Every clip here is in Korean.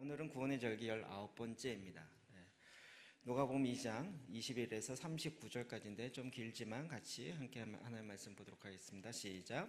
오늘은 구원의 절기 19번째입니다. 누가복음 2장 21에서 39절까지인데 좀 길지만 같이 함께 하나님의 말씀 보도록 하겠습니다. 시작.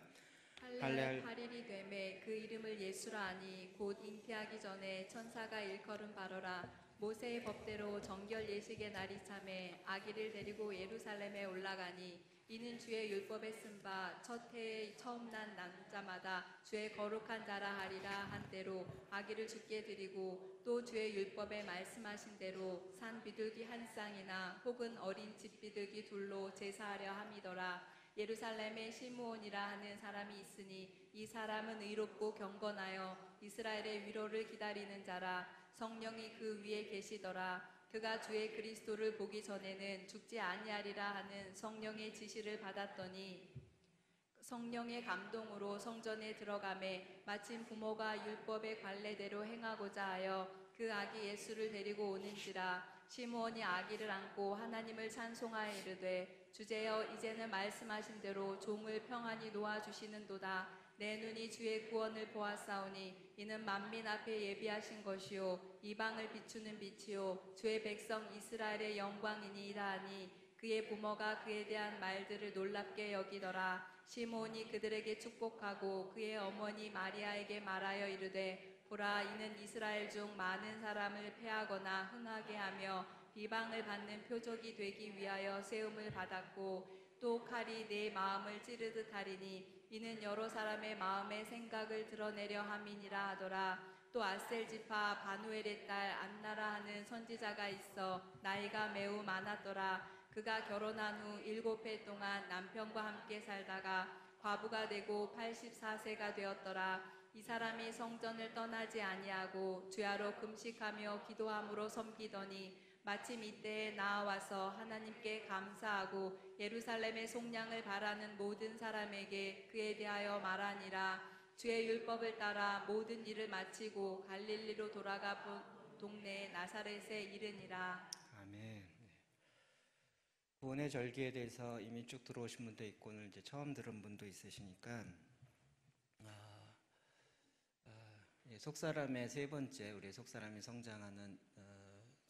할례할 8일이 되매 그 이름을 예수라 하니 곧 잉태하기 전에 천사가 일컬은 바로라. 모세의 법대로 정결 예식의 날이 참에 아기를 데리고 예루살렘에 올라가니 이는 주의 율법에 쓴 바 첫 해에 처음 난 남자마다 주의 거룩한 자라 하리라 한 대로 아기를 주께 드리고 또 주의 율법에 말씀하신 대로 산 비둘기 한 쌍이나 혹은 어린 집 비둘기 둘로 제사하려 함이더라. 예루살렘에 시므온이라 하는 사람이 있으니 이 사람은 의롭고 경건하여 이스라엘의 위로를 기다리는 자라. 성령이 그 위에 계시더라. 그가 주의 그리스도를 보기 전에는 죽지 아니하리라 하는 성령의 지시를 받았더니 성령의 감동으로 성전에 들어가매 마침 부모가 율법의 관례대로 행하고자 하여 그 아기 예수를 데리고 오는지라. 시므온이 아기를 안고 하나님을 찬송하여 이르되 주제여 이제는 말씀하신 대로 종을 평안히 놓아주시는도다. 내 눈이 주의 구원을 보았사오니 이는 만민 앞에 예비하신 것이요 이방을 비추는 빛이요 주의 백성 이스라엘의 영광이니이다 하니 그의 부모가 그에 대한 말들을 놀랍게 여기더라. 시므온이 그들에게 축복하고 그의 어머니 마리아에게 말하여 이르되 보라 이는 이스라엘 중 많은 사람을 패하거나 흥하게 하며 비방을 받는 표적이 되기 위하여 세움을 받았고 또 칼이 내 마음을 찌르듯 하리니 이는 여러 사람의 마음의 생각을 드러내려 함이니라 하더라. 또 아셀 지파 바누엘의 딸 안나라 하는 선지자가 있어 나이가 매우 많았더라. 그가 결혼한 후 7해 동안 남편과 함께 살다가 과부가 되고 84세가 되었더라. 이 사람이 성전을 떠나지 아니하고 주야로 금식하며 기도함으로 섬기더니 마침 이때에 나와서 하나님께 감사하고 예루살렘의 속량을 바라는 모든 사람에게 그에 대하여 말하니라. 주의 율법을 따라 모든 일을 마치고 갈릴리로 돌아가 본 동네 나사렛에 이르니라. 아멘. 구원의 절기에 대해서 이미 쭉 들어오신 분도 있고 오늘 이제 처음 들은 분도 있으시니까 속사람의 세 번째 우리 속사람이 성장하는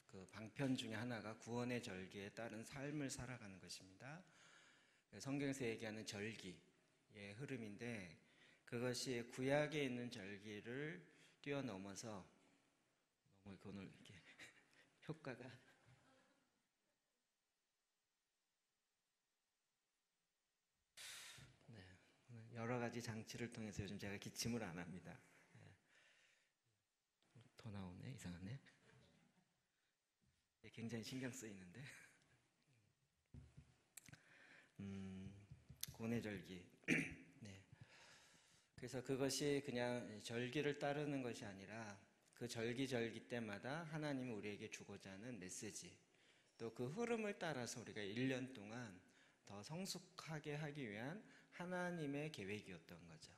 그 방편 중에 하나가 구원의 절기에 따른 삶을 살아가는 것입니다. 성경에서 얘기하는 절기의 흐름인데 그것이 구약에 있는 절기를 뛰어넘어서 너무 오늘 이렇게 효과가 여러 가지 장치를 통해서 요즘 제가 기침을 안 합니다. 더 나오네, 이상하네. 굉장히 신경 쓰이는데. 구원의 절기. 네. 그래서 그것이 그냥 절기를 따르는 것이 아니라 그 절기 때마다 하나님이 우리에게 주고자 하는 메시지, 또 그 흐름을 따라서 우리가 1년 동안 더 성숙하게 하기 위한 하나님의 계획이었던 거죠.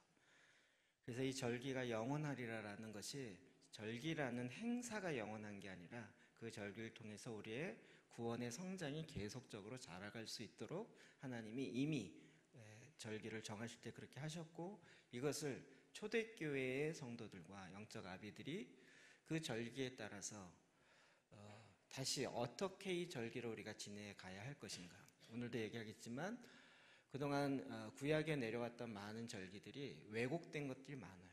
그래서 이 절기가 영원하리라라는 것이 절기라는 행사가 영원한 게 아니라 그 절기를 통해서 우리의 구원의 성장이 계속적으로 자라갈 수 있도록 하나님이 이미 절기를 정하실 때 그렇게 하셨고 이것을 초대교회의 성도들과 영적 아비들이 그 절기에 따라서 다시 어떻게 이 절기를 우리가 지내 가야 할 것인가. 오늘도 얘기하겠지만 그동안 구약에 내려왔던 많은 절기들이 왜곡된 것들이 많아요.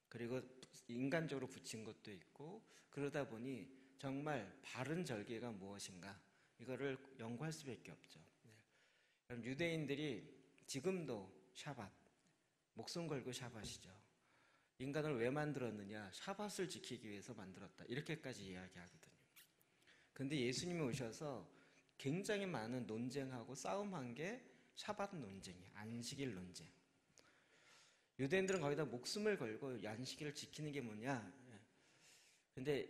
그리고 인간적으로 붙인 것도 있고 그러다 보니 정말 바른 절기가 무엇인가 이거를 연구할 수밖에 없죠. 그럼 유대인들이 지금도 샤밧, 목숨 걸고 샤밧이죠. 인간을 왜 만들었느냐? 샤밧을 지키기 위해서 만들었다. 이렇게까지 이야기하거든요. 근데 예수님이 오셔서 굉장히 많은 논쟁하고 싸움한 게 샤밧 논쟁이에요. 안식일 논쟁. 유대인들은 거기다 목숨을 걸고 안식일을 지키는 게 뭐냐? 근데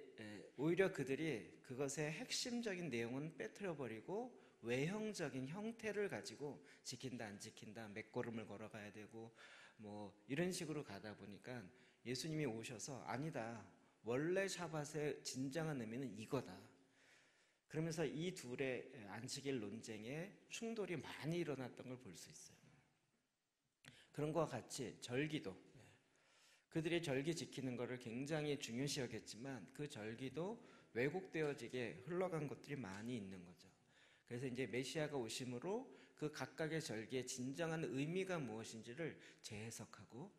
오히려 그들이 그것의 핵심적인 내용은 빼뜨려버리고 외형적인 형태를 가지고 지킨다 안 지킨다 맥걸음을 걸어가야 되고 뭐 이런 식으로 가다 보니까 예수님이 오셔서 아니다. 원래 샤밧의 진정한 의미는 이거다. 그러면서 이 둘의 안식일 논쟁에 충돌이 많이 일어났던 걸 볼 수 있어요. 그런 것과 같이 절기도 그들이 절기 지키는 것을 굉장히 중요시 여겼지만 그 절기도 왜곡되어지게 흘러간 것들이 많이 있는 거죠. 그래서 이제 메시아가 오심으로 그 각각의 절기의 진정한 의미가 무엇인지를 재해석하고,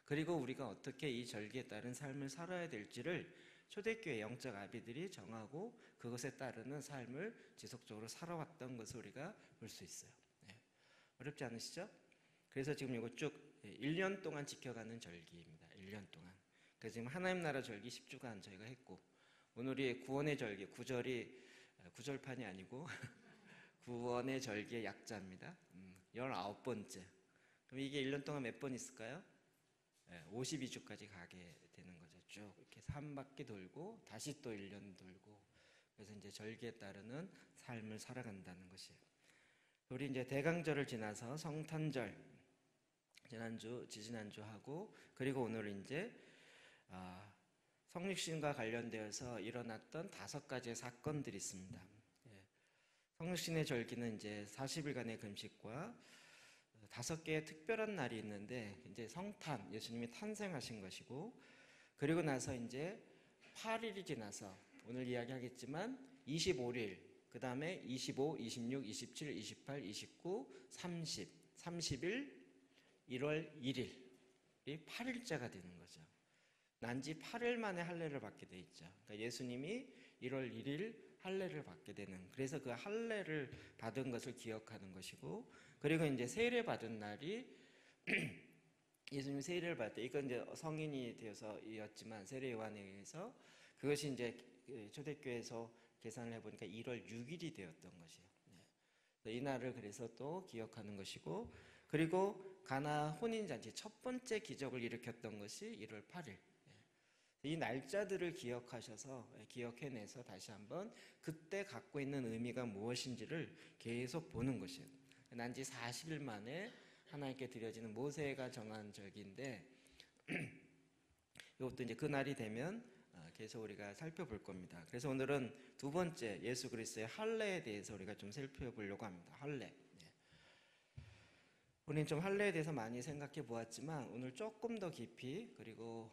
그리고 우리가 어떻게 이 절기에 따른 삶을 살아야 될지를 초대교회 영적 아비들이 정하고 그것에 따르는 삶을 지속적으로 살아왔던 것을 우리가 볼 수 있어요. 네. 어렵지 않으시죠? 그래서 지금 이거 쭉 1년 동안 지켜가는 절기입니다. 1년 동안. 그래서 지금 하나님 나라 절기 10주간 저희가 했고, 오늘이 구원의 절기, 구절판이 아니고 구원의 절기의 약자입니다. 19번째. 그럼 이게 1년 동안 몇 번 있을까요? 52주까지 가게 되는 거죠. 쭉 이렇게 한 바퀴 돌고 다시 또 1년 돌고, 그래서 이제 절기에 따르는 삶을 살아간다는 것이에요. 우리 이제 대강절을 지나서 성탄절, 지지난주 하고, 그리고 오늘 이제 성육신과 관련되어서 일어났던 5가지의 사건들이 있습니다. 성육신의 절기는 이제 40일간의 금식과 5개의 특별한 날이 있는데, 이제 성탄, 예수님이 탄생하신 것이고, 그리고 나서 이제 8일이 지나서 오늘 이야기하겠지만 25일, 그 다음에 25, 26, 27, 28, 29, 30, 30일, 1월 1일이 8일째가 되는 거죠. 난지 8일 만에 할례를 받게 돼 있죠. 그러니까 예수님이 1월 1일 할례를 받게 되는, 그래서 그 할례를 받은 것을 기억하는 것이고, 그리고 이제 세례 받은 날이 예수님이 세례를 받을 때, 이건 이제 성인이 되어서이었지만 세례 요한에 의해서 그것이 이제 초대교회에서 계산을 해보니까 1월 6일이 되었던 것이에요. 이 날을 그래서 또 기억하는 것이고, 그리고 가나 혼인잔치 첫 번째 기적을 일으켰던 것이 1월 8일. 이 날짜들을 기억해내서 다시 한번 그때 갖고 있는 의미가 무엇인지를 계속 보는 것이에요. 난지 40일 만에 하나님께 드려지는 모세가 정한 절기인데, 이것도 이제 그 날이 되면 계속 우리가 살펴볼 겁니다. 그래서 오늘은 2번째 예수 그리스도의 할례에 대해서 우리가 좀 살펴보려고 합니다. 할례. 우리는 좀 할례에 대해서 많이 생각해 보았지만 오늘 조금 더 깊이, 그리고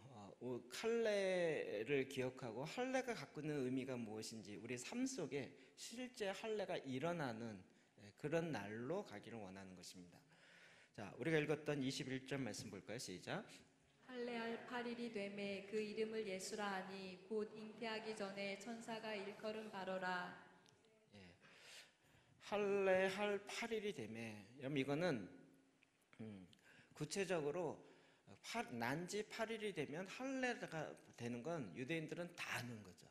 할례를 기억하고 할례가 갖고 있는 의미가 무엇인지, 우리 삶 속에 실제 할례가 일어나는 그런 날로 가기를 원하는 것입니다. 자, 우리가 읽었던 21절 말씀 볼까요? 시작. 할례할 8일이 되매 그 이름을 예수라 하니 곧 잉태하기 전에 천사가 일컬은 바로라. 할례할 8일이 되매, 그럼 이거는 구체적으로 난지 8일이 되면 할례가 되는 건 유대인들은 다 아는 거죠.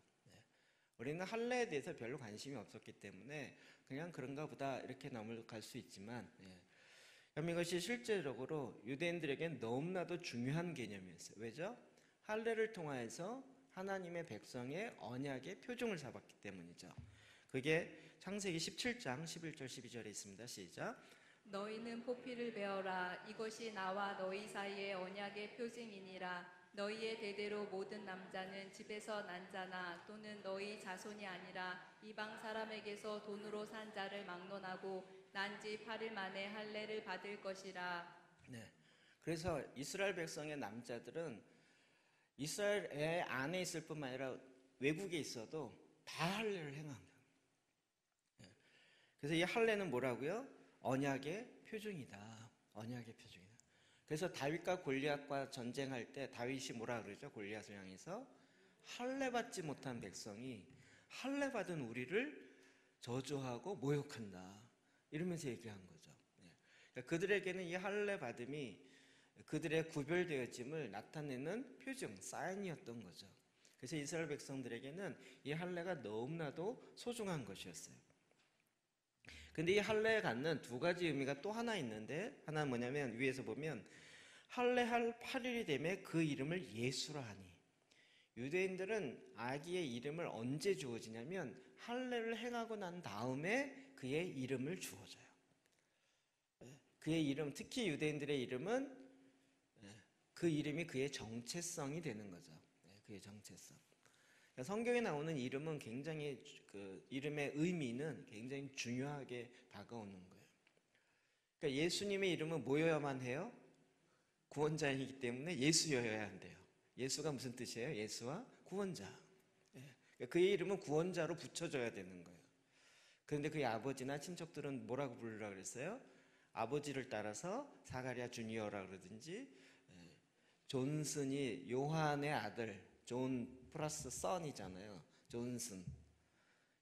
우리는 할례에 대해서 별로 관심이 없었기 때문에 그냥 그런가 보다 이렇게 넘어갈 수 있지만, 그럼 이것이 실제적으로 유대인들에겐 너무나도 중요한 개념이었어요. 왜죠? 할례를 통하여서 하나님의 백성의 언약의 표징을 삼았기 때문이죠. 그게 창세기 17장 11절 12절에 있습니다. 시작. 너희는 포피를 베어라. 이것이 나와 너희 사이의 언약의 표징이니라. 너희의 대대로 모든 남자는 집에서 난 자나 또는 너희 자손이 아니라 이방 사람에게서 돈으로 산 자를 막론하고 난지 8일 만에 할례를 받을 것이라. 네. 그래서 이스라엘 백성의 남자들은 이스라엘 안에 있을 뿐만 아니라 외국에 있어도 다 할례를 행합니다. 그래서 이 할례는 뭐라고요? 언약의 표징이다. 언약의 표징이다. 그래서 다윗과 골리앗과 전쟁할 때 다윗이 뭐라 그러죠? 골리앗을 향해서 할례 받지 못한 백성이 할례 받은 우리를 저주하고 모욕한다. 이러면서 얘기한 거죠. 그러니까 그들에게는 이 할례 받음이 그들의 구별되어짐을 나타내는 표징, 사인이었던 거죠. 그래서 이스라엘 백성들에게는 이 할례가 너무나도 소중한 것이었어요. 근데 이 할례에 갖는 2가지 의미가 또 하나 있는데, 하나는 뭐냐면 위에서 보면 할례할 8일이 되매 그 이름을 예수라 하니, 유대인들은 아기의 이름을 언제 주어지냐면 할례를 행하고 난 다음에 그의 이름을 주어져요. 그의 이름, 특히 유대인들의 이름은 그 이름이 그의 정체성이 되는 거죠. 그의 정체성. 성경에 나오는 이름은 굉장히 그 이름의 의미는 굉장히 중요하게 다가오는 거예요. 그러니까 예수님의 이름은 뭐여야만 해요? 구원자이기 때문에 예수여야 한대요. 예수가 무슨 뜻이에요? 예수와 구원자. 그의 이름은 구원자로 붙여줘야 되는 거예요. 그런데 그의 아버지나 친척들은 뭐라고 부르라고 그랬어요? 아버지를 따라서 사가랴 주니어라 그러든지, 존슨이 요한의 아들, 존 플러스 선이잖아요. 존슨.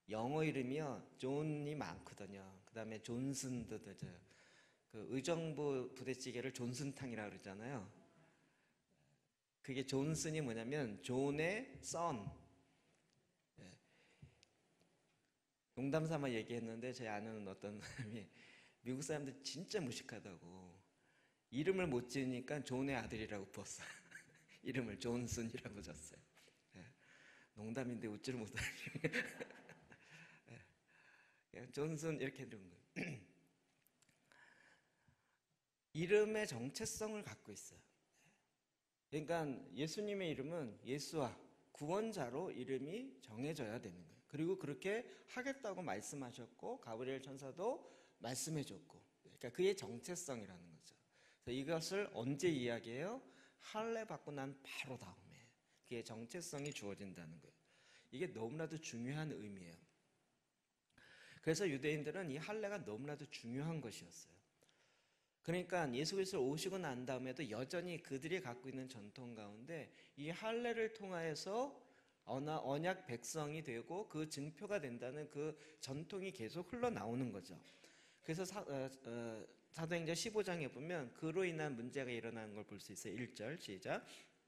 영어 이름이요, 존이 많거든요. 그 다음에 존슨도 되죠. 그 의정부 부대찌개를 존슨탕이라고 그러잖아요. 그게 존슨이 뭐냐면 존의 선. 농담 삼아 얘기했는데 제 아는 어떤 사람이 미국 사람들 진짜 무식하다고 이름을 못 지으니까 존의 아들이라고 부었어요. 이름을 존슨이라고 졌어요. 농담인데 웃지를 못하니 존슨 이렇게 들은 거예요. 이름의 정체성을 갖고 있어요. 그러니까 예수님의 이름은 예수와 구원자로 이름이 정해져야 되는 거예요. 그리고 그렇게 하겠다고 말씀하셨고 가브리엘 천사도 말씀해줬고, 그러니까 그의 정체성이라는 거죠. 그래서 이것을 언제 이야기해요? 할례 받고 난 바로 다음에 그의 정체성이 주어진다는 거예요. 이게 너무나도 중요한 의미예요. 그래서 유대인들은 이 할례가 너무나도 중요한 것이었어요. 그러니까 예수 그리스도 오시고 난 다음에도 여전히 그들이 갖고 있는 전통 가운데 이 할례를 통하여서 언약 백성이 되고 그 증표가 된다는 그 전통이 계속 흘러나오는 거죠. 그래서 사도행전 15장에 보면 그로 인한 문제가 일어나는 걸 볼 수 있어요. 1절 시작.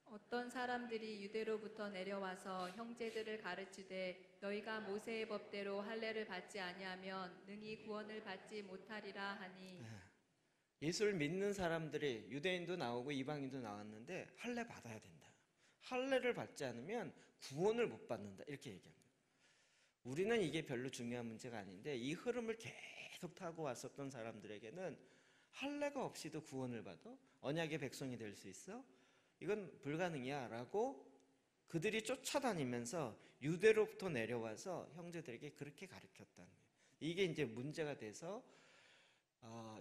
어떤 사람들이 유대로부터 내려와서 형제들을 가르치되 너희가 모세의 법대로 할례를 받지 아니하면 능히 구원을 받지 못하리라 하니. 예수를 믿는 사람들이 유대인도 나오고 이방인도 나왔는데 할례 받아야 된다. 할례를 받지 않으면 구원을 못 받는다. 이렇게 얘기합니다. 우리는 이게 별로 중요한 문제가 아닌데 이 흐름을 계속 타고 왔었던 사람들에게는 할례가 없이도 구원을 받아? 언약의 백성이 될 수 있어? 이건 불가능이야 라고 그들이 쫓아다니면서 유대로부터 내려와서 형제들에게 그렇게 가르쳤다는 거예요. 이게 이제 문제가 돼서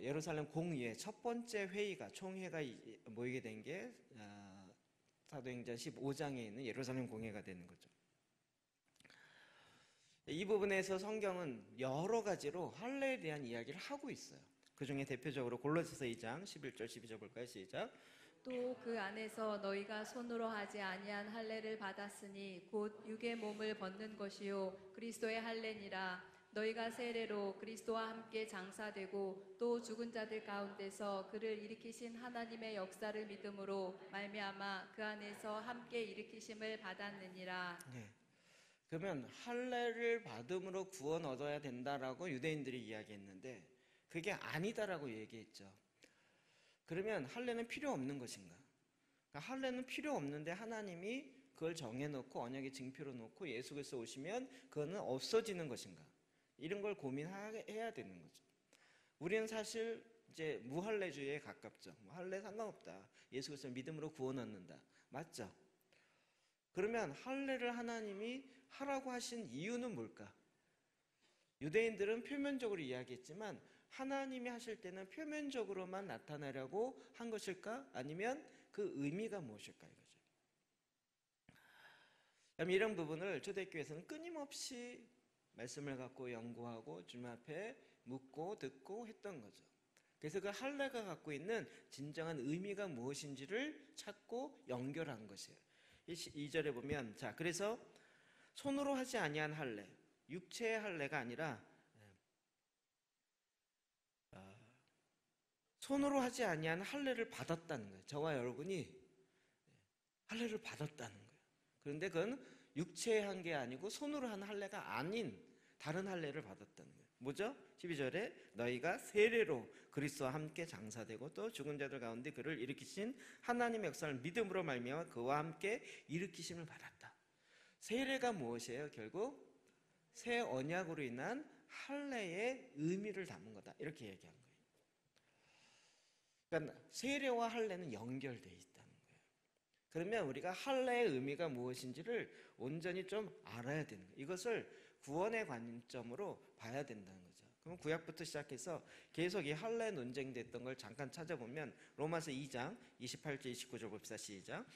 예루살렘 공의회 첫 번째 회의가 총회가 모이게 된 게 사도행전 15장에 있는 예루살렘 공회가 되는 거죠. 이 부분에서 성경은 여러 가지로 할례에 대한 이야기를 하고 있어요. 그 중에 대표적으로 골로새서 2장 11절 12절 볼까요? 시작. 또 그 안에서 너희가 손으로 하지 아니한 할례를 받았으니 곧 육의 몸을 벗는 것이요 그리스도의 할례니라. 너희가 세례로 그리스도와 함께 장사되고 또 죽은 자들 가운데서 그를 일으키신 하나님의 역사를 믿음으로 말미암아 그 안에서 함께 일으키심을 받았느니라. 네. 그러면 할례를 받음으로 구원 얻어야 된다라고 유대인들이 이야기했는데 그게 아니다라고 얘기했죠. 그러면 할례는 필요 없는 것인가? 그러니까 할례는 필요 없는데 하나님이 그걸 정해놓고 언약의 징표로 놓고 예수 그리스도 오시면 그거는 없어지는 것인가? 이런 걸 고민해야 되는 거죠. 우리는 사실 이제 무할례주의에 가깝죠. 할례 상관없다. 예수 그리스도 믿음으로 구원 얻는다. 맞죠? 그러면 할례를 하나님이 하라고 하신 이유는 뭘까? 유대인들은 표면적으로 이야기했지만 하나님이 하실 때는 표면적으로만 나타나려고 한 것일까? 아니면 그 의미가 무엇일까? 이거죠. 그럼 이런 부분을 초대교회에서는 끊임없이 말씀을 갖고 연구하고 주님 앞에 묻고 듣고 했던 거죠. 그래서 그 할례가 갖고 있는 진정한 의미가 무엇인지를 찾고 연결한 것이에요. 2절에 보면 자, 그래서 손으로 하지 아니한 할례, 육체의 할례가 아니라 손으로 하지 아니한 할례를 받았다는 거예요. 저와 여러분이 할례를 받았다는 거예요. 그런데 그건 육체에 한 게 아니고 손으로 한 할례가 아닌 다른 할례를 받았다는 거예요. 뭐죠? 12절에 너희가 세례로 그리스도와 함께 장사되고 또 죽은 자들 가운데 그를 일으키신 하나님의 역사를 믿음으로 말미암아 그와 함께 일으키심을 받았다. 세례가 무엇이에요? 결국 새 언약으로 인한 할례의 의미를 담은 거다. 이렇게 얘기한 거예요. 그러니까 세례와 할례는 연결되어 있다는 거예요. 그러면 우리가 할례의 의미가 무엇인지를 온전히 좀 알아야 되는 거예요. 이것을 구원의 관점으로 봐야 된다는 거죠. 그럼 구약부터 시작해서 계속 이 할례 논쟁됐던 걸 잠깐 찾아보면 로마서 2장 28절 29절 봅시다. 시작.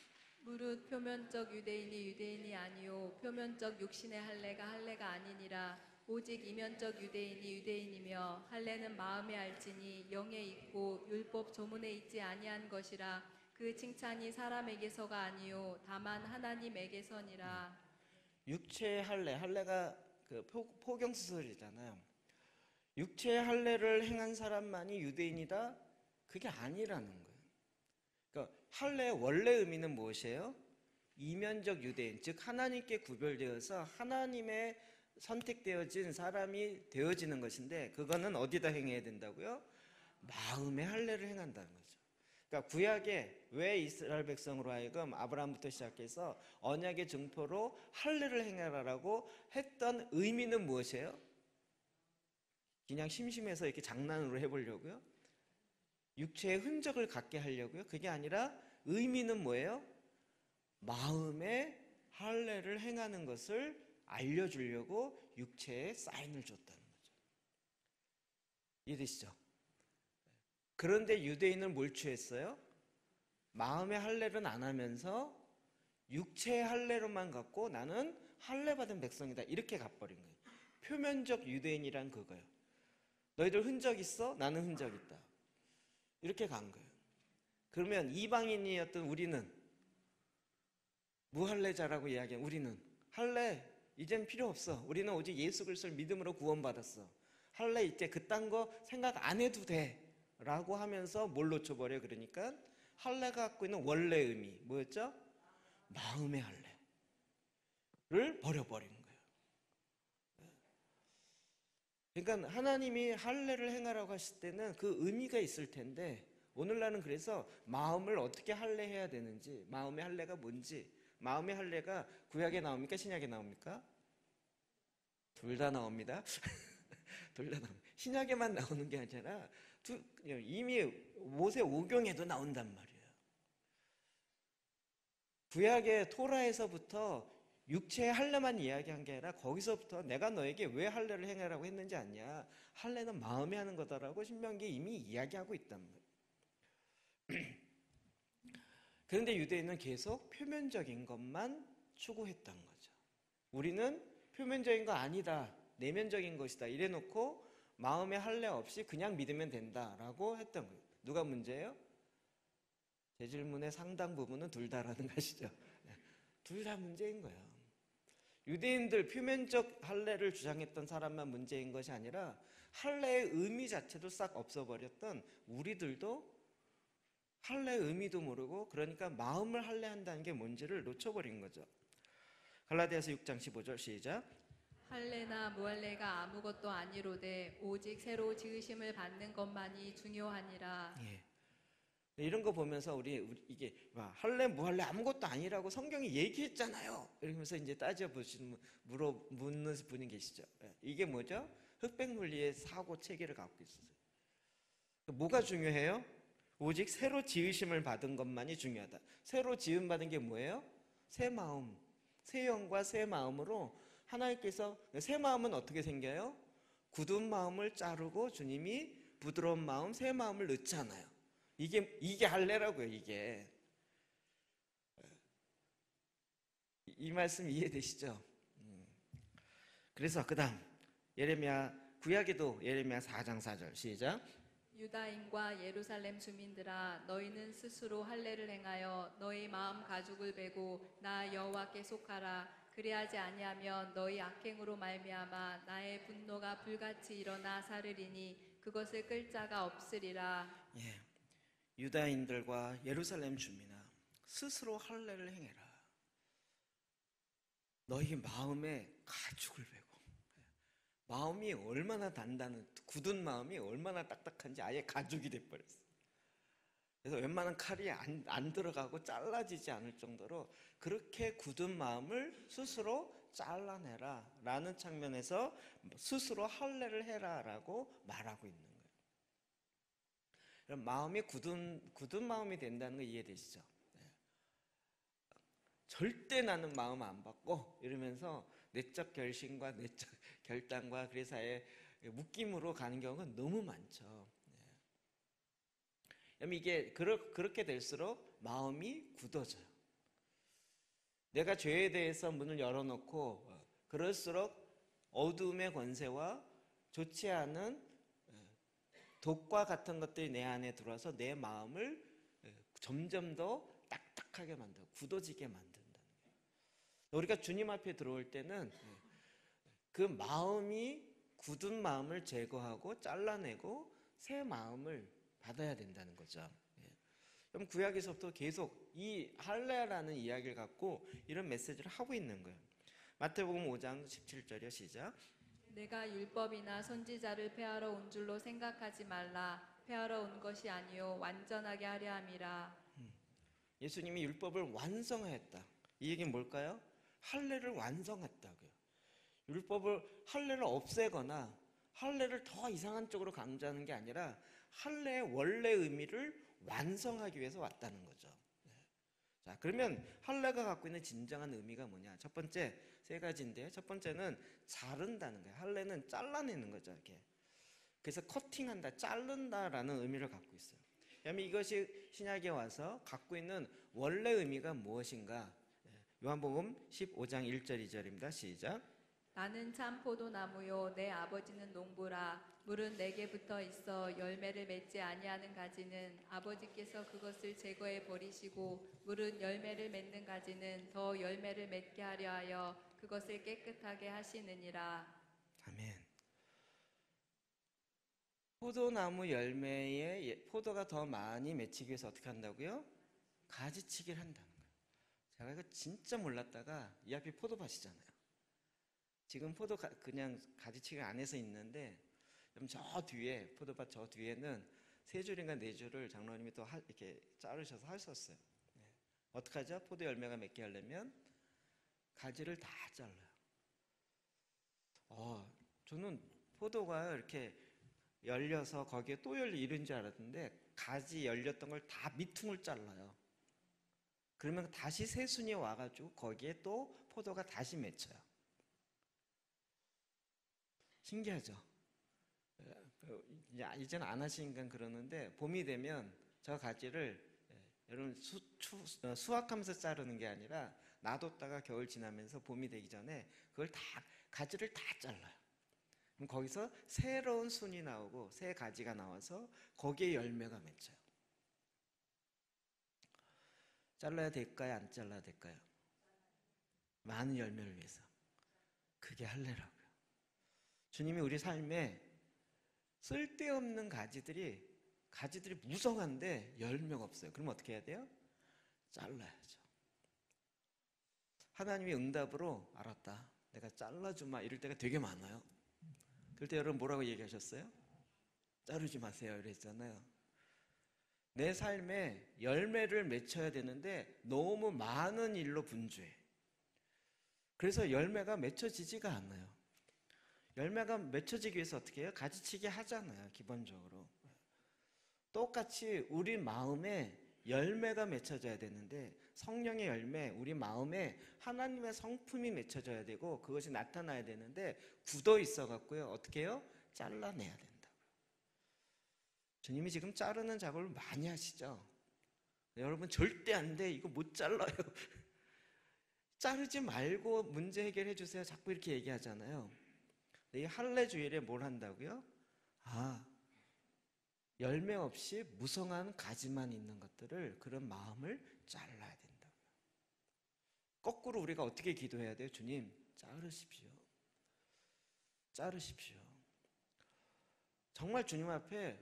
무릇 표면적 유대인이 유대인이 아니요 표면적 육신의 할례가 할례가 아니니라. 오직 이면적 유대인이 유대인이며 할례는 마음에 알지니 영에 있고 율법 조문에 있지 아니한 것이라. 그 칭찬이 사람에게서가 아니요 다만 하나님에게서니라. 육체의 할례, 할례가 그 포경수설이잖아요. 육체의 할례를 행한 사람만이 유대인이다? 그게 아니라는 거예요. 그러니까 할례의 원래 의미는 무엇이에요? 이면적 유대인, 즉 하나님께 구별되어서 하나님의 선택되어진 사람이 되어지는 것인데, 그거는 어디다 행해야 된다고요? 마음의 할례를 행한다는 거죠. 그러니까 구약에 왜 이스라엘 백성으로 하여금 아브라함부터 시작해서 언약의 증표로 할례를 행하라고 했던 의미는 무엇이에요? 그냥 심심해서 이렇게 장난으로 해보려고요? 육체의 흔적을 갖게 하려고요? 그게 아니라 의미는 뭐예요? 마음의 할례를 행하는 것을 알려주려고 육체에 사인을 줬다는 거죠. 이해되시죠? 그런데 유대인은 뭘 취했어요? 마음의 할례는 안 하면서 육체의 할례로만 갖고 나는 할례 받은 백성이다, 이렇게 가버린 거예요. 표면적 유대인이란 그거예요. 너희들 흔적 있어? 나는 흔적 있다, 이렇게 간 거예요. 그러면 이방인이었던 우리는 무할례자라고 이야기한 우리는 할례 이젠 필요 없어. 우리는 오직 예수 그리스도를 믿음으로 구원받았어. 할례 이제 그딴 거 생각 안 해도 돼 라고 하면서 뭘 놓쳐버려? 그러니까 할례가 갖고 있는 원래 의미 뭐였죠? 마음의 할례를 버려버린 거예요. 그러니까 하나님이 할례를 행하라고 하실 때는 그 의미가 있을 텐데, 오늘날은 그래서 마음을 어떻게 할례해야 되는지, 마음의 할례가 뭔지, 마음의 할례가 구약에 나옵니까? 신약에 나옵니까? 둘 다 나옵니다. 둘 다 나옵니다. 신약에만 나오는 게 아니라 이미 모세 오경에도 나온단 말이에요. 구약의 토라에서부터 육체의 할례만 이야기한 게 아니라 거기서부터 내가 너에게 왜 할례를 행하라고 했는지 아냐, 할례는 마음에 하는 거다라고 신명기에 이미 이야기하고 있단 말이에요. 그런데 유대인은 계속 표면적인 것만 추구했던 거죠. 우리는 표면적인 거 아니다, 내면적인 것이다 이래놓고 마음의 할례 없이 그냥 믿으면 된다라고 했던 거예요. 누가 문제예요? 제 질문의 상당 부분은 둘 다라는 것이죠. 둘 다 문제인 거예요. 유대인들 표면적 할례를 주장했던 사람만 문제인 것이 아니라 할례의 의미 자체도 싹 없어버렸던 우리들도 할례의 의미도 모르고, 그러니까 마음을 할례한다는 게 뭔지를 놓쳐버린 거죠. 갈라디아서 6장 15절 시작. 할례나 무할례가 아무것도 아니로되 오직 새로 지으심을 받는 것만이 중요하니라. 예. 이런 거 보면서 우리 이게 할례 무할례 아무것도 아니라고 성경이 얘기했잖아요, 이러면서 이제 따져보시는 묻는 분이 계시죠. 이게 뭐죠? 흑백 논리의 사고 체계를 갖고 있어요. 뭐가 중요해요? 오직 새로 지으심을 받은 것만이 중요하다. 새로 지음 받은 게 뭐예요? 새 마음, 새 영과 새 마음으로 하나님께서, 새 마음은 어떻게 생겨요? 굳은 마음을 자르고 주님이 부드러운 마음, 새 마음을 넣잖아요. 이게 할례라고요. 이게 이 말씀 이해되시죠? 그래서 그다음 예레미야, 구약에도 예레미야 4장 4절 시작. 유다인과 예루살렘 주민들아 너희는 스스로 할례를 행하여 너희 마음 가죽을 베고 나 여호와께 속하라. 그리하지 아니하면 너희 악행으로 말미암아 나의 분노가 불같이 일어나 사르리니 그것을 끌 자가 없으리라. 예, 유다인들과 예루살렘 주민아 스스로 할례를 행해라. 너희 마음에 가죽을 베고, 마음이 얼마나 단단한, 굳은 마음이 얼마나 딱딱한지 아예 가죽이 돼버렸어. 그래서 웬만한 칼이 안 들어가고 잘라지지 않을 정도로 그렇게 굳은 마음을 스스로 잘라내라 라는 측면에서 스스로 할례를 해라 라고 말하고 있는 거예요. 그럼 마음이 굳은 마음이 된다는 거 이해되시죠? 절대 나는 마음 안 바꿔 이러면서 내적 결심과 내적 결단과 그래서의 묶임으로 가는 경우가 너무 많죠. 그럼 이게 그렇게 될수록 마음이 굳어져요. 내가 죄에 대해서 문을 열어놓고 그럴수록 어두움의 권세와 좋지 않은 독과 같은 것들이 내 안에 들어와서 내 마음을 점점 더 딱딱하게 만들고 굳어지게 만든다는 거예요. 우리가 주님 앞에 들어올 때는 그 마음이 굳은 마음을 제거하고 잘라내고 새 마음을 받아야 된다는 거죠. 그럼 구약에서부터 계속 이 할례라는 이야기를 갖고 이런 메시지를 하고 있는 거예요. 마태복음 5장 17절이요. 시작. 내가 율법이나 선지자를 폐하러 온 줄로 생각하지 말라. 폐하러 온 것이 아니요 완전하게 하려 함이라. 예수님이 율법을 완성하였다. 이 얘기는 뭘까요? 할례를 완성했다고요. 할례를 없애거나 할례를 더 이상한 쪽으로 강조하는 게 아니라 할례의 원래 의미를 완성하기 위해서 왔다는 거죠. 자, 그러면 할례가 갖고 있는 진정한 의미가 뭐냐? 첫 번째 세 가지인데, 첫 번째는 자른다는 거예요. 할례는 잘라내는 거죠, 이렇게. 그래서 커팅한다, 자른다라는 의미를 갖고 있어요. 그러면 이것이 신약에 와서 갖고 있는 원래 의미가 무엇인가? 요한복음 15장 1절 2절입니다. 시작. 나는 참 포도나무요 내 아버지는 농부라. 물은 내게 붙어 있어 열매를 맺지 아니하는 가지는 아버지께서 그것을 제거해 버리시고, 물은 열매를 맺는 가지는 더 열매를 맺게 하려 하여 그것을 깨끗하게 하시느니라. 아멘. 포도나무 열매에 포도가 더 많이 맺히기 위해서 어떻게 한다고요? 가지치기를 한다는 거예요. 제가 이거 진짜 몰랐다가 이 앞이 포도밭이잖아요. 지금 그냥 가지치기를 안 해서 있는데, 그럼 저 뒤에 포도밭 저 뒤에는 세 줄인가 네 줄을 장로님이 또 이렇게 자르셔서 하셨어요. 어떻게 하죠? 포도 열매가 맺게 하려면 가지를 다 잘라요. 저는 포도가 이렇게 열려서 거기에 또 이런 줄 알았는데 가지 열렸던 걸 다 밑퉁을 잘라요. 그러면 다시 새순이 와가지고 거기에 또 포도가 다시 맺혀요. 신기하죠? 이제는 안 하시니까 그러는데 봄이 되면 저 가지를 여러분 수확하면서 자르는 게 아니라 놔뒀다가 겨울 지나면서 봄이 되기 전에 그걸 다 가지를 다 잘라요. 그럼 거기서 새로운 순이 나오고 새 가지가 나와서 거기에 열매가 맺혀요. 잘라야 될까요? 안 잘라야 될까요? 많은 열매를 위해서. 그게 할례라고요. 주님이 우리 삶에 쓸데없는 가지들이 무성한데 열매가 없어요. 그럼 어떻게 해야 돼요? 잘라야죠. 하나님이 응답으로 알았다, 내가 잘라주마, 이럴 때가 되게 많아요. 그럴 때 여러분 뭐라고 얘기하셨어요? 자르지 마세요 이랬잖아요. 내 삶에 열매를 맺혀야 되는데 너무 많은 일로 분주해. 그래서 열매가 맺혀지지가 않아요. 열매가 맺혀지기 위해서 어떻게 해요? 가지치기 하잖아요, 기본적으로. 똑같이 우리 마음에 열매가 맺혀져야 되는데, 성령의 열매, 우리 마음에 하나님의 성품이 맺혀져야 되고 그것이 나타나야 되는데 굳어 있어 갖고요, 어떻게 해요? 잘라내야 된다고요. 주님이 지금 자르는 작업을 많이 하시죠. 여러분 절대 안 돼, 이거 못 잘라요. 자르지 말고 문제 해결해 주세요, 자꾸 이렇게 얘기하잖아요. 이 할례 주일에 뭘 한다고요? 열매 없이 무성한 가지만 있는 것들을, 그런 마음을 잘라야 된다고요. 거꾸로 우리가 어떻게 기도해야 돼요? 주님, 자르십시오. 자르십시오. 정말 주님 앞에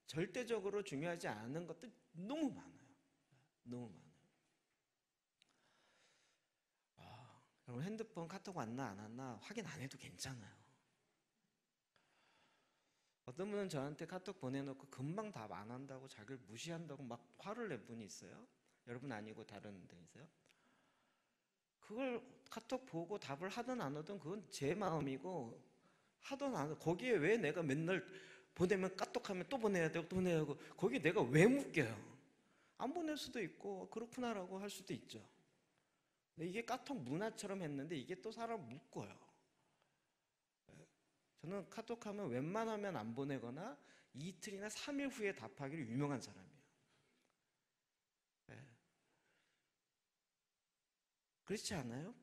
절대적으로 중요하지 않은 것들 너무 많아요. 너무 많아요. 여러분 핸드폰 카톡 왔나 안 왔나 확인 안 해도 괜찮아요. 어떤 분은 저한테 카톡 보내놓고 금방 답 안 한다고, 자기를 무시한다고 막 화를 낸 분이 있어요. 여러분 아니고 다른 데에서요. 그걸 카톡 보고 답을 하든 안 하든 그건 제 마음이고, 하든 안 하든 거기에 왜 내가 맨날 보내면 까똑하면 또 보내야 되고 또 보내야 하고, 거기에 내가 왜 묶여요? 안 보낼 수도 있고 그렇구나라고 할 수도 있죠. 이게 카톡 문화처럼 했는데 이게 또 사람을 묶어요. 저는 카톡하면 웬만하면 안 보내거나 이틀이나 3일 후에 답하기로 유명한 사람이에요. 그렇지 않아요?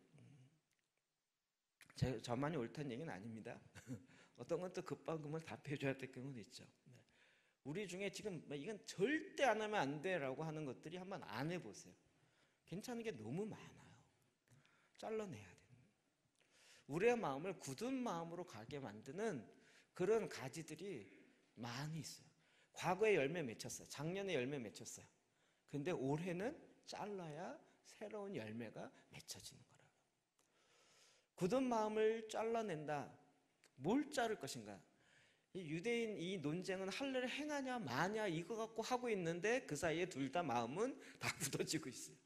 저만이 옳다는 얘기는 아닙니다. 어떤 건 또 급박음을 답해줘야 될 경우도 있죠. 네. 우리 중에 지금 이건 절대 안 하면 안 돼라고 하는 것들이 한번 안 해보세요. 괜찮은 게 너무 많아요. 잘라내야 돼요. 우리의 마음을 굳은 마음으로 가게 만드는 그런 가지들이 많이 있어요. 과거에 열매 맺혔어요. 작년에 열매 맺혔어요. 근데 올해는 잘라야 새로운 열매가 맺혀지는 거라고요. 굳은 마음을 잘라낸다. 뭘 자를 것인가? 이 유대인 이 논쟁은 할례를 행하냐 마냐 이거 갖고 하고 있는데 그 사이에 둘 다 마음은 다 굳어지고 있어요.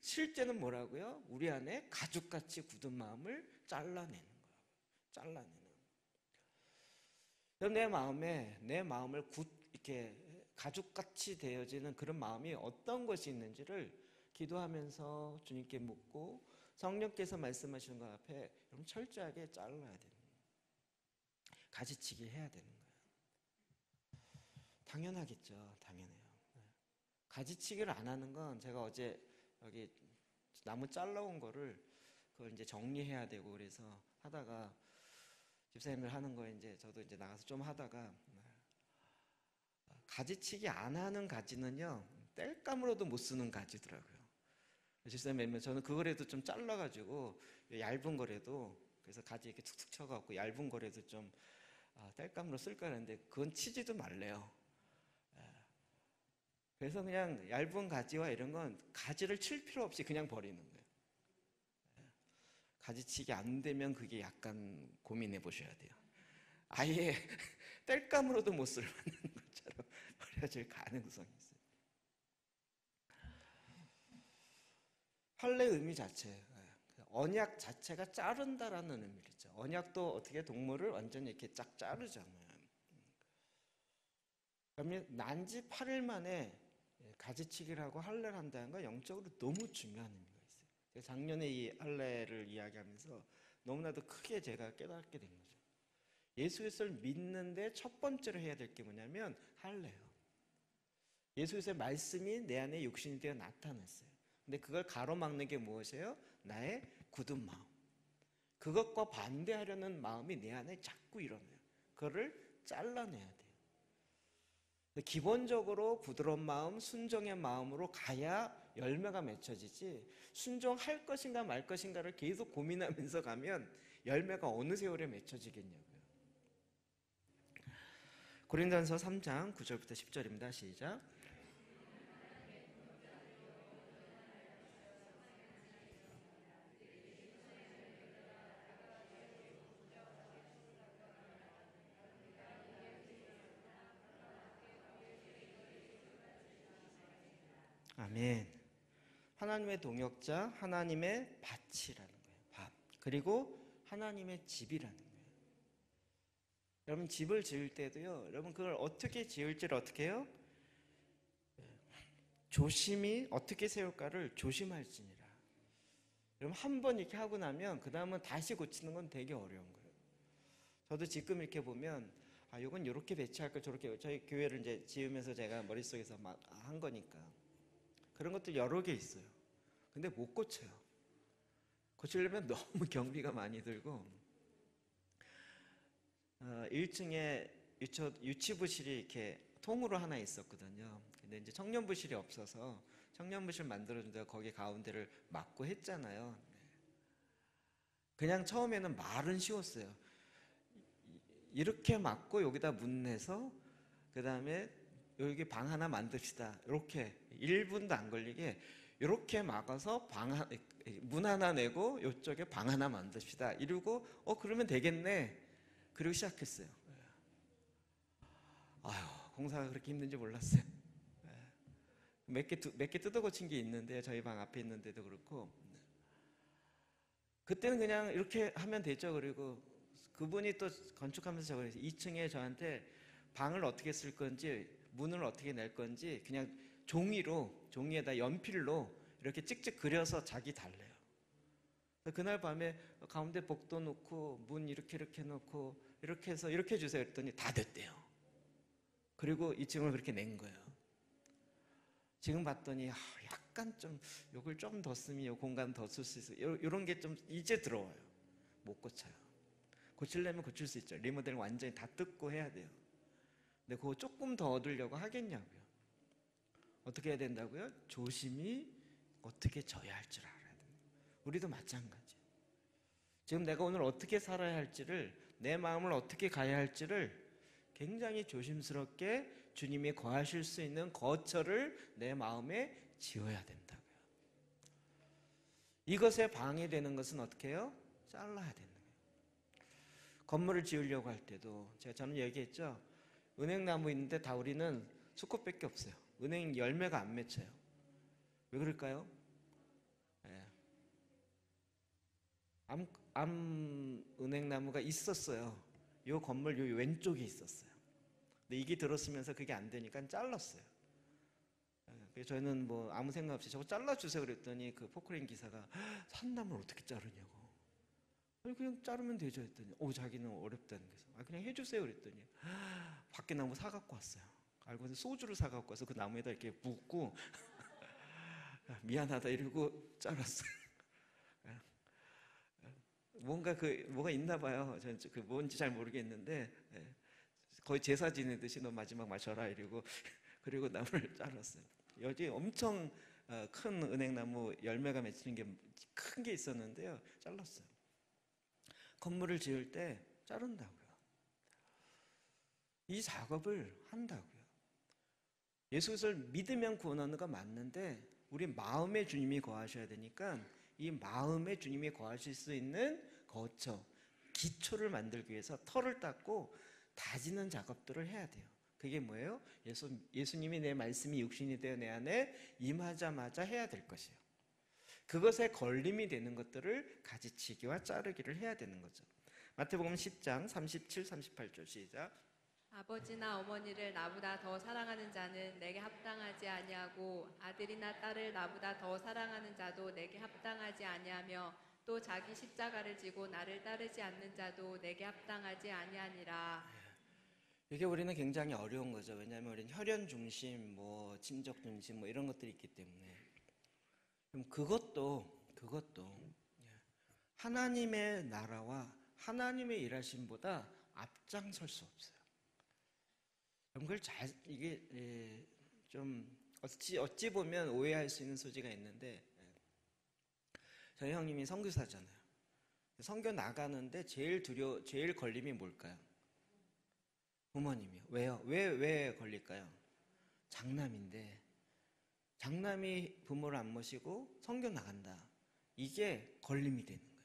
실제는 뭐라고요? 우리 안에 가죽같이 굳은 마음을 잘라내는 거예요. 잘라내는. 내 마음을 이렇게 가죽같이 되어지는 그런 마음이 어떤 것이 있는지를 기도하면서 주님께 묻고 성령께서 말씀하시는 것 앞에 여러분 철저하게 잘라야 되는 거예요. 가지치기 해야 되는 거예요. 당연하겠죠. 당연해요. 가지치기를 안 하는 건 제가 어제 여기 나무 잘라온 거를 그걸 이제 정리해야 되고 그래서 하다가 집사님을 하는 거에 이제 저도 이제 나가서 좀 하다가 가지치기 안 하는 가지는요 땔감으로도 못 쓰는 가지더라고요. 집사님 저는 그거라도 좀 잘라가지고 얇은 거라도 그래서 가지 이렇게 툭툭 쳐갖고 얇은 거라도 좀 땔감으로 쓸까 하는데 그건 치지도 말래요. 그래서 그냥 얇은 가지와 이런 건 가지를 칠 필요 없이 그냥 버리는 거예요. 가지치기 안 되면 그게 약간 고민해 보셔야 돼요. 아예 땔감으로도 못 쓸 만한 것처럼 버려질 가능성이 있어요. 할례의 의미 자체, 언약 자체가 자른다라는 의미를 있죠. 언약도 어떻게 동물을 완전히 이렇게 쫙 자르잖아요. 그러면 난지 8일 만에 가지치기를 하고 할례를 한다는 건 영적으로 너무 중요한 의미가 있어요. 작년에 이 할례를 이야기하면서 너무나도 크게 제가 깨닫게 된 거죠. 예수 그리스도를 믿는데 첫 번째로 해야 될 게 뭐냐면 할례예요. 예수 그리스도의 말씀이 내 안에 육신이 되어 나타났어요. 근데 그걸 가로막는 게 무엇이에요? 나의 굳은 마음. 그것과 반대하려는 마음이 내 안에 자꾸 일어나요. 그거를 잘라내야 돼요. 기본적으로 부드러운 마음, 순종의 마음으로 가야 열매가 맺혀지지 순종할 것인가 말 것인가를 계속 고민하면서 가면 열매가 어느 세월에 맺혀지겠냐고요. 고린도전서 3장 9절부터 10절입니다. 시작. 아멘. 하나님의 동역자, 하나님의 밭이라는 거예요. 밭. 그리고 하나님의 집이라는 거예요. 여러분 집을 지을 때도요. 여러분 그걸 어떻게 지을지를 어떻게 해요? 조심히 어떻게 세울까를 조심할지니라. 여러분 한 번 이렇게 하고 나면 그 다음은 다시 고치는 건 되게 어려운 거예요. 저도 지금 이렇게 보면 이건 이렇게 배치할까 저렇게 저희 교회를 이제 지으면서 제가 머릿속에서 막 한 거니까 그런 것들 여러 개 있어요. 근데 못 고쳐요. 고치려면 너무 경비가 많이 들고 1층에 유치부실이 이렇게 통으로 하나 있었거든요. 근데 이제 청년부실이 없어서 청년부실 만들어준다 거기 가운데를 막고 했잖아요. 그냥 처음에는 말은 쉬웠어요. 이렇게 막고 여기다 문 내서 그 다음에 여기 방 하나 만듭시다. 이렇게 1분도 안 걸리게 이렇게 막아서 문 하나 내고 이쪽에 방 하나 만듭시다. 이러고 그러면 되겠네. 그리고 시작했어요. 공사가 그렇게 힘든지 몰랐어요. 몇 개 뜯어 고친 게 있는데 저희 방 앞에 있는데도 그렇고 그때는 그냥 이렇게 하면 되죠. 그리고 그분이 또 건축하면서 저번에 2층에 저한테 방을 어떻게 쓸 건지 문을 어떻게 낼 건지 그냥 종이에다 연필로 이렇게 찍찍 그려서 자기 달래요. 그날 밤에 가운데 복도 놓고 문 이렇게 놓고 이렇게 해서 이렇게 해주세요 했더니 다 됐대요. 그리고 2층을 그렇게 낸 거예요. 지금 봤더니 약간 좀 요걸 좀 더 쓰면 요 공간 더 쓸 수 있어요. 요런 게 좀 이제 들어와요. 못 고쳐요. 고치려면 고칠 수 있죠. 리모델링 완전히 다 뜯고 해야 돼요. 근데 그거 조금 더 얻으려고 하겠냐고요. 어떻게 해야 된다고요? 조심히 어떻게 져야 할 줄 알아야 돼요. 우리도 마찬가지. 지금 내가 오늘 어떻게 살아야 할지를, 내 마음을 어떻게 가야 할지를 굉장히 조심스럽게 주님이 거하실 수 있는 거처를 내 마음에 지어야 된다고요. 이것에 방해되는 것은 어떻게 해요? 잘라야 되는 거예요. 건물을 지으려고 할 때도 저는 얘기했죠. 은행나무 있는데 다 우리는 수컷밖에 없어요. 은행 열매가 안 맺혀요. 왜 그럴까요? 암 은행나무가 있었어요. 요 건물 요 왼쪽에 있었어요. 근데 이게 들었으면서 그게 안 되니까 잘랐어요. 그래서 저희는 뭐 아무 생각 없이 저거 잘라주세요 그랬더니 그 포크레인 기사가 산나무를 어떻게 자르냐고. 아니 그냥 자르면 되죠 했더니 자기는 어렵다는 거죠. 그냥 해주세요 그랬더니 밖에 나무 사갖고 왔어요. 알고 보니 소주를 사갖고 와서 그 나무에다 이렇게 붓고 미안하다 이러고 잘랐어요. 뭐가 있나 봐요. 저는 그 뭔지 잘 모르겠는데 거의 제사 지내듯이 너 마지막 마셔라 이러고 그리고 나무를 잘랐어요. 여기 엄청 큰 은행나무 열매가 맺히는 게 큰 게 있었는데요. 잘랐어요. 건물을 지을 때 자른다고요. 이 작업을 한다고요. 예수 그리스도를 믿으면 구원하는 거 맞는데 우리 마음에 주님이 거하셔야 되니까 이 마음에 주님이 거하실 수 있는 거처, 기초를 만들기 위해서 털을 닦고 다지는 작업들을 해야 돼요. 그게 뭐예요? 예수님이 내 말씀이 육신이 되어 내 안에 임하자마자 해야 될 것이에요. 그것에 걸림이 되는 것들을 가지치기와 자르기를 해야 되는 거죠. 마태복음 10장 37, 38절 시작. 아버지나 어머니를 나보다 더 사랑하는 자는 내게 합당하지 아니하고 아들이나 딸을 나보다 더 사랑하는 자도 내게 합당하지 아니하며 또 자기 십자가를 지고 나를 따르지 않는 자도 내게 합당하지 아니하니라. 이게 우리는 굉장히 어려운 거죠. 왜냐하면 우리는 혈연 중심, 뭐 친족 중심, 뭐 이런 것들이 있기 때문에. 그럼 그것도 하나님의 나라와 하나님의 일하심보다 앞장설 수 없어요. 그걸 이게 좀 어찌 보면 오해할 수 있는 소지가 있는데, 저희 형님이 선교사잖아요. 선교 나가는데 제일 걸림이 뭘까요? 부모님이요. 왜요? 왜 걸릴까요? 장남인데 장남이 부모를 안 모시고 선교 나간다. 이게 걸림이 되는 거예요.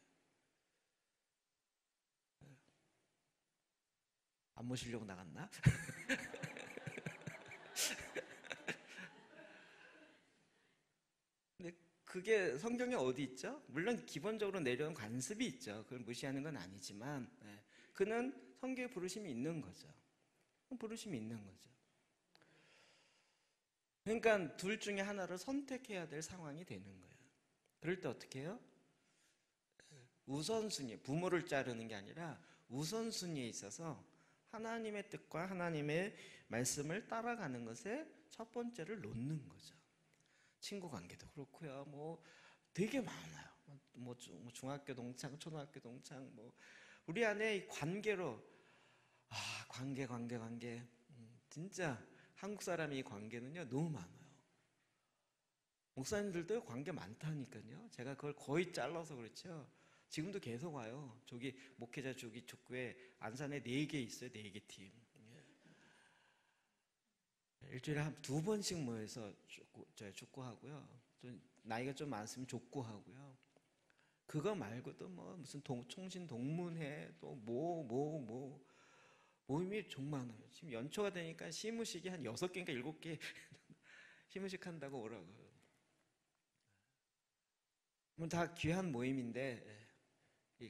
안 모시려고 나갔나? 근데 그게 성경에 어디 있죠? 물론 기본적으로 내려온 관습이 있죠. 그걸 무시하는 건 아니지만 그는 선교의 부르심이 있는 거죠. 부르심이 있는 거죠. 그러니까 둘 중에 하나를 선택해야 될 상황이 되는 거예요. 그럴 때 어떻게 해요? 우선순위, 부모를 자르는 게 아니라 우선순위에 있어서 하나님의 뜻과 하나님의 말씀을 따라가는 것에 첫 번째를 놓는 거죠. 친구 관계도 그렇고요. 뭐 되게 많아요. 뭐 중학교 동창, 초등학교 동창, 뭐 우리 안에 이 관계로 관계. 진짜 한국 사람이 이 관계는요 너무 많아요. 목사님들도 관계 많다니까요. 제가 그걸 거의 잘라서 그렇죠. 지금도 계속 와요. 저기 목회자 저기 축구에 안산에 4개 있어요. 4개 팀. 일주일에 한 2번씩 모여서 축구하고요. 좀 나이가 좀 많으면 족구하고요. 그거 말고도 뭐 무슨 총신 동문회 또 모임이 정말 많아요. 지금 연초가 되니까 시무식이 한 6개인가 7개 시무식 한다고 오라고. 뭐 다 귀한 모임인데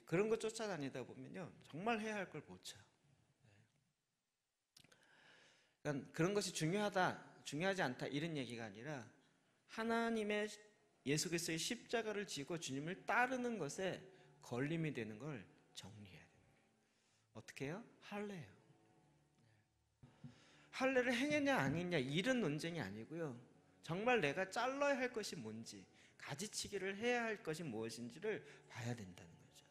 그런 거 쫓아다니다 보면요 정말 해야 할 걸 못 쳐요. 그러니까 그런 것이 중요하지 않다 이런 얘기가 아니라 하나님의 예수 그리스도의 십자가를 지고 주님을 따르는 것에 걸림이 되는 걸 정리해야 돼요. 어떻게 해요? 할례를 행했냐 안 했냐 이런 논쟁이 아니고요. 정말 내가 잘라야 할 것이 뭔지, 가지치기를 해야 할 것이 무엇인지를 봐야 된다는 거죠.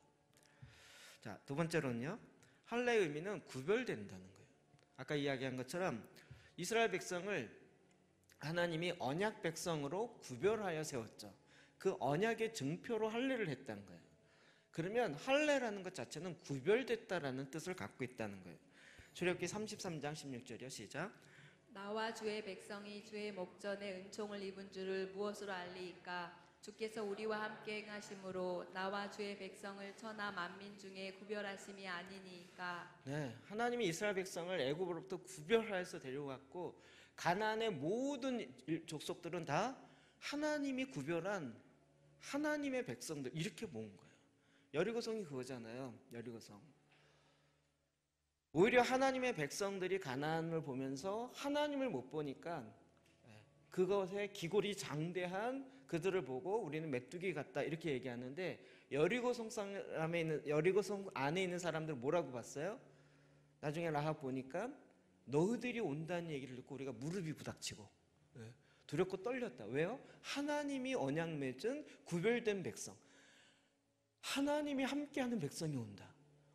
자, 두 번째로는요, 할례의 의미는 구별된다는 거예요. 아까 이야기한 것처럼 이스라엘 백성을 하나님이 언약 백성으로 구별하여 세웠죠. 그 언약의 증표로 할례를 했다는 거예요. 그러면 할례라는 것 자체는 구별됐다라는 뜻을 갖고 있다는 거예요. 출애굽기 33장 16절이요. 시작. 나와 주의 백성이 주의 목전에 은총을 입은 줄을 무엇으로 알리이까? 주께서 우리와 함께 행하심으로 나와 주의 백성을 천하 만민 중에 구별하심이 아니니까. 네, 하나님이 이스라엘 백성을 애굽으로부터 구별하여서 데려갔고 가나안의 모든 족속들은 다 하나님이 구별한 하나님의 백성들 이렇게 모은 거예요. 여리고성이 그거잖아요. 여리고성. 오히려 하나님의 백성들이 가나안을 보면서 하나님을 못 보니까 그것에 기골이 장대한 그들을 보고 우리는 메뚜기 같다 이렇게 얘기하는데 여리고성 안에 있는 사람들 뭐라고 봤어요? 나중에 라합 보니까 너희들이 온다는 얘기를 듣고 우리가 무릎이 부닥치고 두렵고 떨렸다. 왜요? 하나님이 언약 맺은 구별된 백성, 하나님이 함께하는 백성이 온다.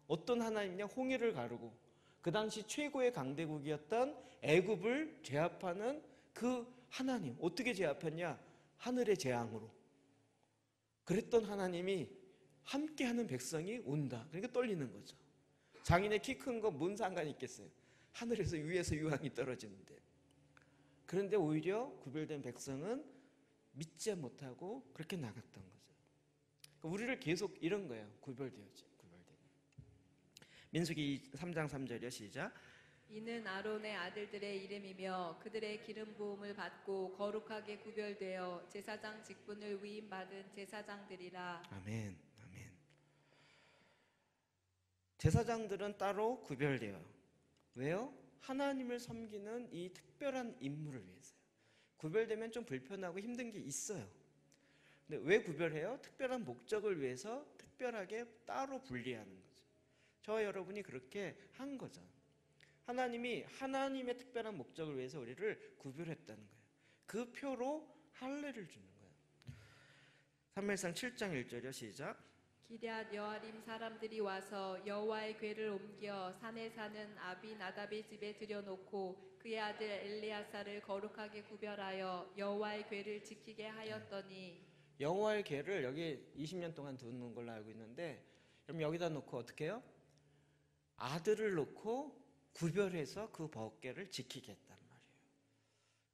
어떤 하나님이냐? 홍해를 가르고 그 당시 최고의 강대국이었던 애굽을 제압하는 그 하나님. 어떻게 제압했냐? 하늘의 재앙으로. 그랬던 하나님이 함께하는 백성이 온다. 그러니까 떨리는 거죠. 장인의 키 큰 거 뭔 상관이 있겠어요? 하늘에서 위에서 유황이 떨어지는데. 그런데 오히려 구별된 백성은 믿지 못하고 그렇게 나갔던 거죠. 우리를 계속 이런 거예요. 구별되었지. 구별되고. 민수기 3장 3절이요. 시작. 이는 아론의 아들들의 이름이며 그들의 기름 부음을 받고 거룩하게 구별되어 제사장 직분을 위임받은 제사장들이라. 아멘. 아멘. 제사장들은 따로 구별돼요. 왜요? 하나님을 섬기는 이 특별한 임무를 위해서요. 구별되면 좀 불편하고 힘든 게 있어요. 근데 왜 구별해요? 특별한 목적을 위해서 특별하게 따로 분리하는 거죠. 저와 여러분이 그렇게 한 거죠. 하나님이 하나님의 특별한 목적을 위해서 우리를 구별했다는 거예요. 그 표로 할례를 주는 거예요. 사무엘상 7장 1절이요. 시작. 기럇 여아림 사람들이 와서 여호와의 궤를 옮겨 산에 사는 아비나답의 집에 들여놓고 그의 아들 엘리야사를 거룩하게 구별하여 여호와의 궤를 지키게 하였더니. 여호와의 궤를 여기 20년 동안 두는 걸로 알고 있는데, 그럼 여기다 놓고 어떻게 해요? 아들을 놓고 구별해서 그 법궤를 지키게 했단 말이에요.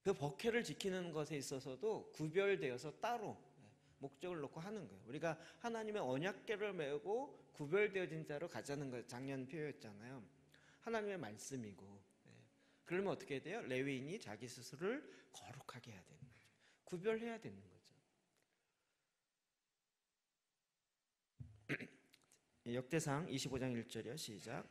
그 법궤를 지키는 것에 있어서도 구별되어서 따로 목적을 놓고 하는 거예요. 우리가 하나님의 언약궤를 메고 구별되어진 자로 가자는 거 작년 표였잖아요. 하나님의 말씀이고. 그러면 어떻게 돼요? 레위인이 자기 스스로를 거룩하게 해야 되는 거죠. 구별해야 되는 거죠. 역대상 25장 1절이요. 시작.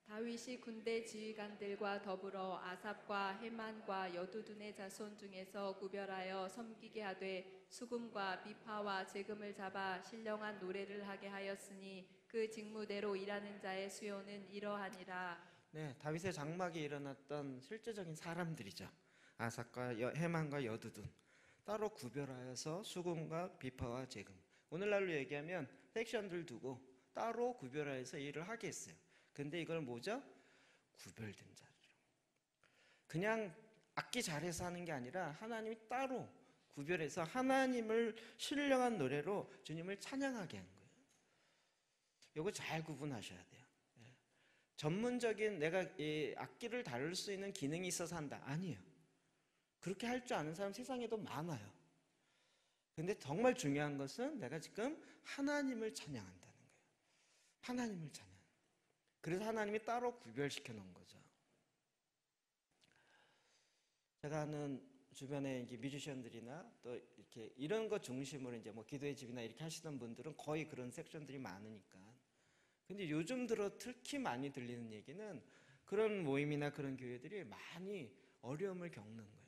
다윗이 군대 지휘관들과 더불어 아삽과 헤만과 여두둔의 자손 중에서 구별하여 섬기게 하되 수금과 비파와 제금을 잡아 신령한 노래를 하게 하였으니 그 직무대로 일하는 자의 수요는 이러하니라. 네, 다윗의 장막에 일어났던 실제적인 사람들이죠. 아삽과 헤만과 여두둔 따로 구별하여서 수금과 비파와 제금. 오늘날로 얘기하면 섹션들 두고 따로 구별하여서 일을 하게 했어요. 근데 이걸 뭐죠? 구별된 자로. 그냥 악기 잘해서 하는 게 아니라 하나님이 따로 구별해서 하나님을 신령한 노래로 주님을 찬양하게 한 거예요. 이거 잘 구분하셔야 돼요. 전문적인 내가 이 악기를 다룰 수 있는 기능이 있어서 한다. 아니에요. 그렇게 할 줄 아는 사람 세상에도 많아요. 근데 정말 중요한 것은 내가 지금 하나님을 찬양한다는 거예요. 하나님을 찬양. 그래서 하나님이 따로 구별시켜 놓은 거죠. 제가 아는 주변에 이제 뮤지션들이나 또 이렇게 이런 것 중심으로 이제 뭐 기도의 집이나 이렇게 하시던 분들은 거의 그런 섹션들이 많으니까. 근데 요즘 들어 특히 많이 들리는 얘기는 그런 모임이나 그런 교회들이 많이 어려움을 겪는 거예요.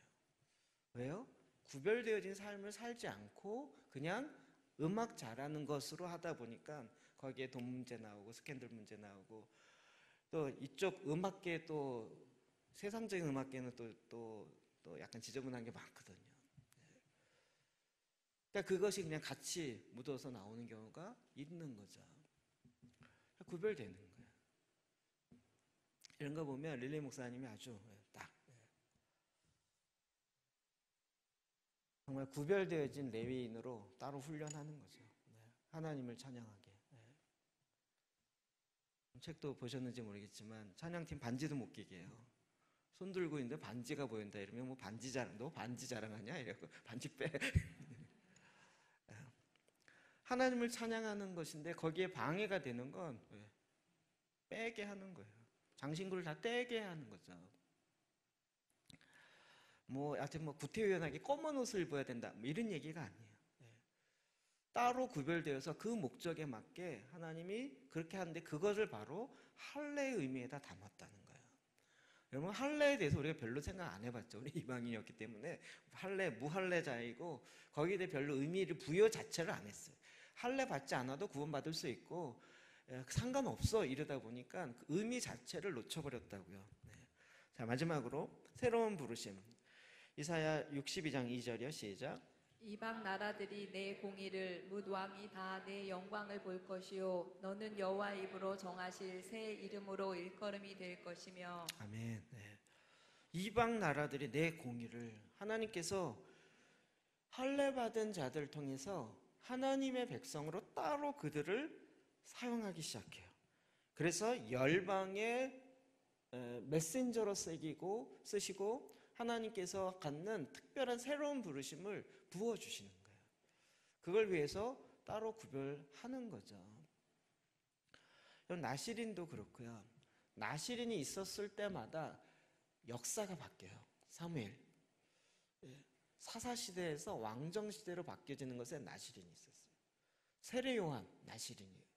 왜요? 구별되어진 삶을 살지 않고 그냥 음악 잘하는 것으로 하다 보니까 거기에 돈 문제 나오고 스캔들 문제 나오고 또 이쪽 음악계 또 세상적인 음악계는 또 약간 지저분한 게 많거든요. 그러니까 그것이 그냥 같이 묻어서 나오는 경우가 있는 거죠. 구별되는 거예요. 이런 거 보면 릴리 목사님이 아주 딱 정말 구별되어진 레위인으로 따로 훈련하는 거죠. 하나님을 찬양하게. 책도 보셨는지 모르겠지만 찬양팀 반지도 못 끼게 해요. 손 들고 있는데 반지가 보인다 이러면 뭐 반지 자랑, 너 반지 자랑하냐 이러고 반지 빼. 하나님을 찬양하는 것인데 거기에 방해가 되는 건 빼게 하는 거예요. 장신구를 다 떼게 하는 거죠. 하여튼 구태의연하게 검은 옷을 입어야 된다 뭐 이런 얘기가 아니에요. 따로 구별되어서 그 목적에 맞게 하나님이 그렇게 하는데 그것을 바로 할례의 의미에다 담았다는 거예요. 여러분 할례에 대해서 우리가 별로 생각 안 해봤죠. 우리 이방인이었기 때문에 할례 무할례자이고 거기에 대해 별로 의미를 부여 자체를 안 했어요. 할례 받지 않아도 구원받을 수 있고 상관없어 이러다 보니까 그 의미 자체를 놓쳐버렸다고요. 자, 마지막으로 새로운 부르심 이사야 62장 2절이요. 시작. 이방 나라들이 내 공의를 뭇 왕이 다 내 영광을 볼 것이요 너는 여호와 입으로 정하실 새 이름으로 일컬음이 될 것이며. 아멘. 이방 나라들이 내 공의를 하나님께서 할례 받은 자들 통해서 하나님의 백성으로 따로 그들을 사용하기 시작해요. 그래서 열방의 메신저로 쓰시고 하나님께서 갖는 특별한 새로운 부르심을 부어주시는 거예요. 그걸 위해서 따로 구별하는 거죠. 나시린도 그렇고요. 나시린이 있었을 때마다 역사가 바뀌어요. 사무엘. 사사시대에서 왕정시대로 바뀌어지는 것에 나시린이 있었어요. 세례요한 나시린이에요.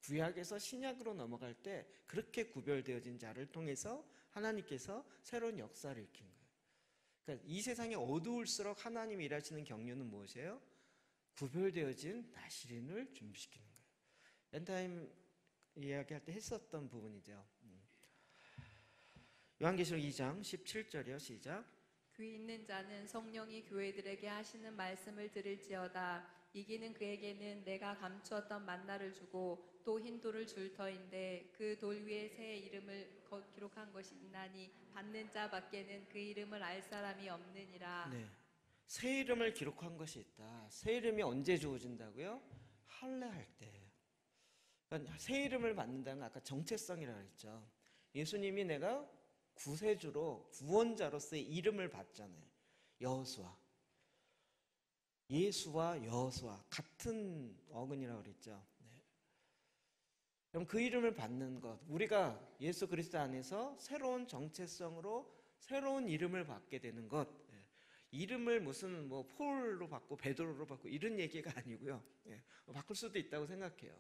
구약에서 신약으로 넘어갈 때 그렇게 구별되어진 자를 통해서 하나님께서 새로운 역사를 일으킨 거예요. 그러니까 이 세상이 어두울수록 하나님이 일하시는 경륜은 무엇이에요? 구별되어진 나시린을 준비시키는 거예요. 엔타임 이야기할 때 했었던 부분이죠. 요한계시록 2장 17절이요. 시작. 귀 있는 자는 성령이 교회들에게 하시는 말씀을 들을지어다. 이기는 그에게는 내가 감추었던 만나를 주고 또 흰 돌을 줄 터인데 그 돌 위에 새 이름을 기록한 것이 있나니 받는 자밖에는 그 이름을 알 사람이 없느니라. 네, 새 이름을 기록한 것이 있다. 새 이름이 언제 주어진다고요? 할례할 때. 그러니까 새 이름을 받는다는 아까 정체성이라고 했죠. 예수님이 내가 구세주로 구원자로서의 이름을 받잖아요. 여호수아. 예수와 여호수아 같은 어근이라고 그랬죠. 그럼 그 이름을 받는 것, 우리가 예수 그리스도 안에서 새로운 정체성으로 새로운 이름을 받게 되는 것, 이름을 무슨 폴로 받고 베드로로 받고 이런 얘기가 아니고요. 바꿀 수도 있다고 생각해요.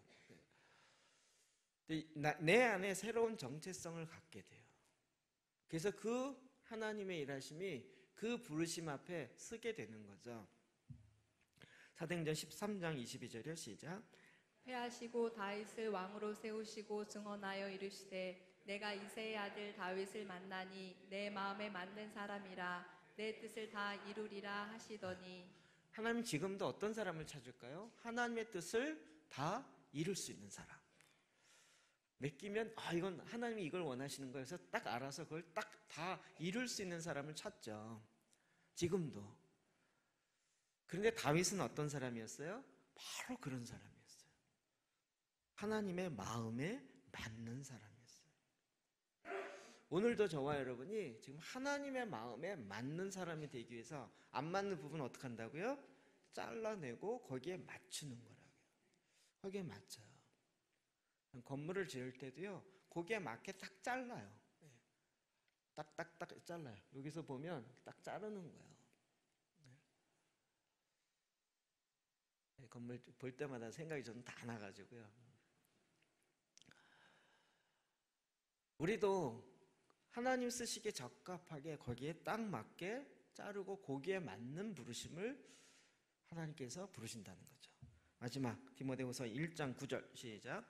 내 안에 새로운 정체성을 갖게 돼요. 그래서 그 하나님의 일하심이 그 부르심 앞에 서게 되는 거죠. 사도행전 13장 22절이요. 시작. 회하시고 다윗을 왕으로 세우시고 증언하여 이르시되 내가 이새의 아들 다윗을 만나니 내 마음에 맞는 사람이라 내 뜻을 다 이루리라 하시더니. 하나님 지금도 어떤 사람을 찾을까요? 하나님의 뜻을 다 이룰 수 있는 사람. 맡기면 이건 하나님이 이걸 원하시는 거여서 딱 알아서 그걸 딱 다 이룰 수 있는 사람을 찾죠. 지금도. 그런데 다윗은 어떤 사람이었어요? 바로 그런 사람이었어요. 하나님의 마음에 맞는 사람이었어요. 오늘도 저와 여러분이 지금 하나님의 마음에 맞는 사람이 되기 위해서 안 맞는 부분 어떻게 한다고요? 잘라내고 거기에 맞추는 거라고요. 거기에 맞춰요. 건물을 지을 때도요, 거기에 맞게 딱 잘라요. 딱딱딱 잘라요. 여기서 보면 딱 자르는 거예요. 건물 볼 때마다 생각이 저는 다 나가지고요. 우리도 하나님 쓰시기에 적합하게 거기에 딱 맞게 자르고 거기에 맞는 부르심을 하나님께서 부르신다는 거죠. 마지막 디모데후서 1장 9절 시작.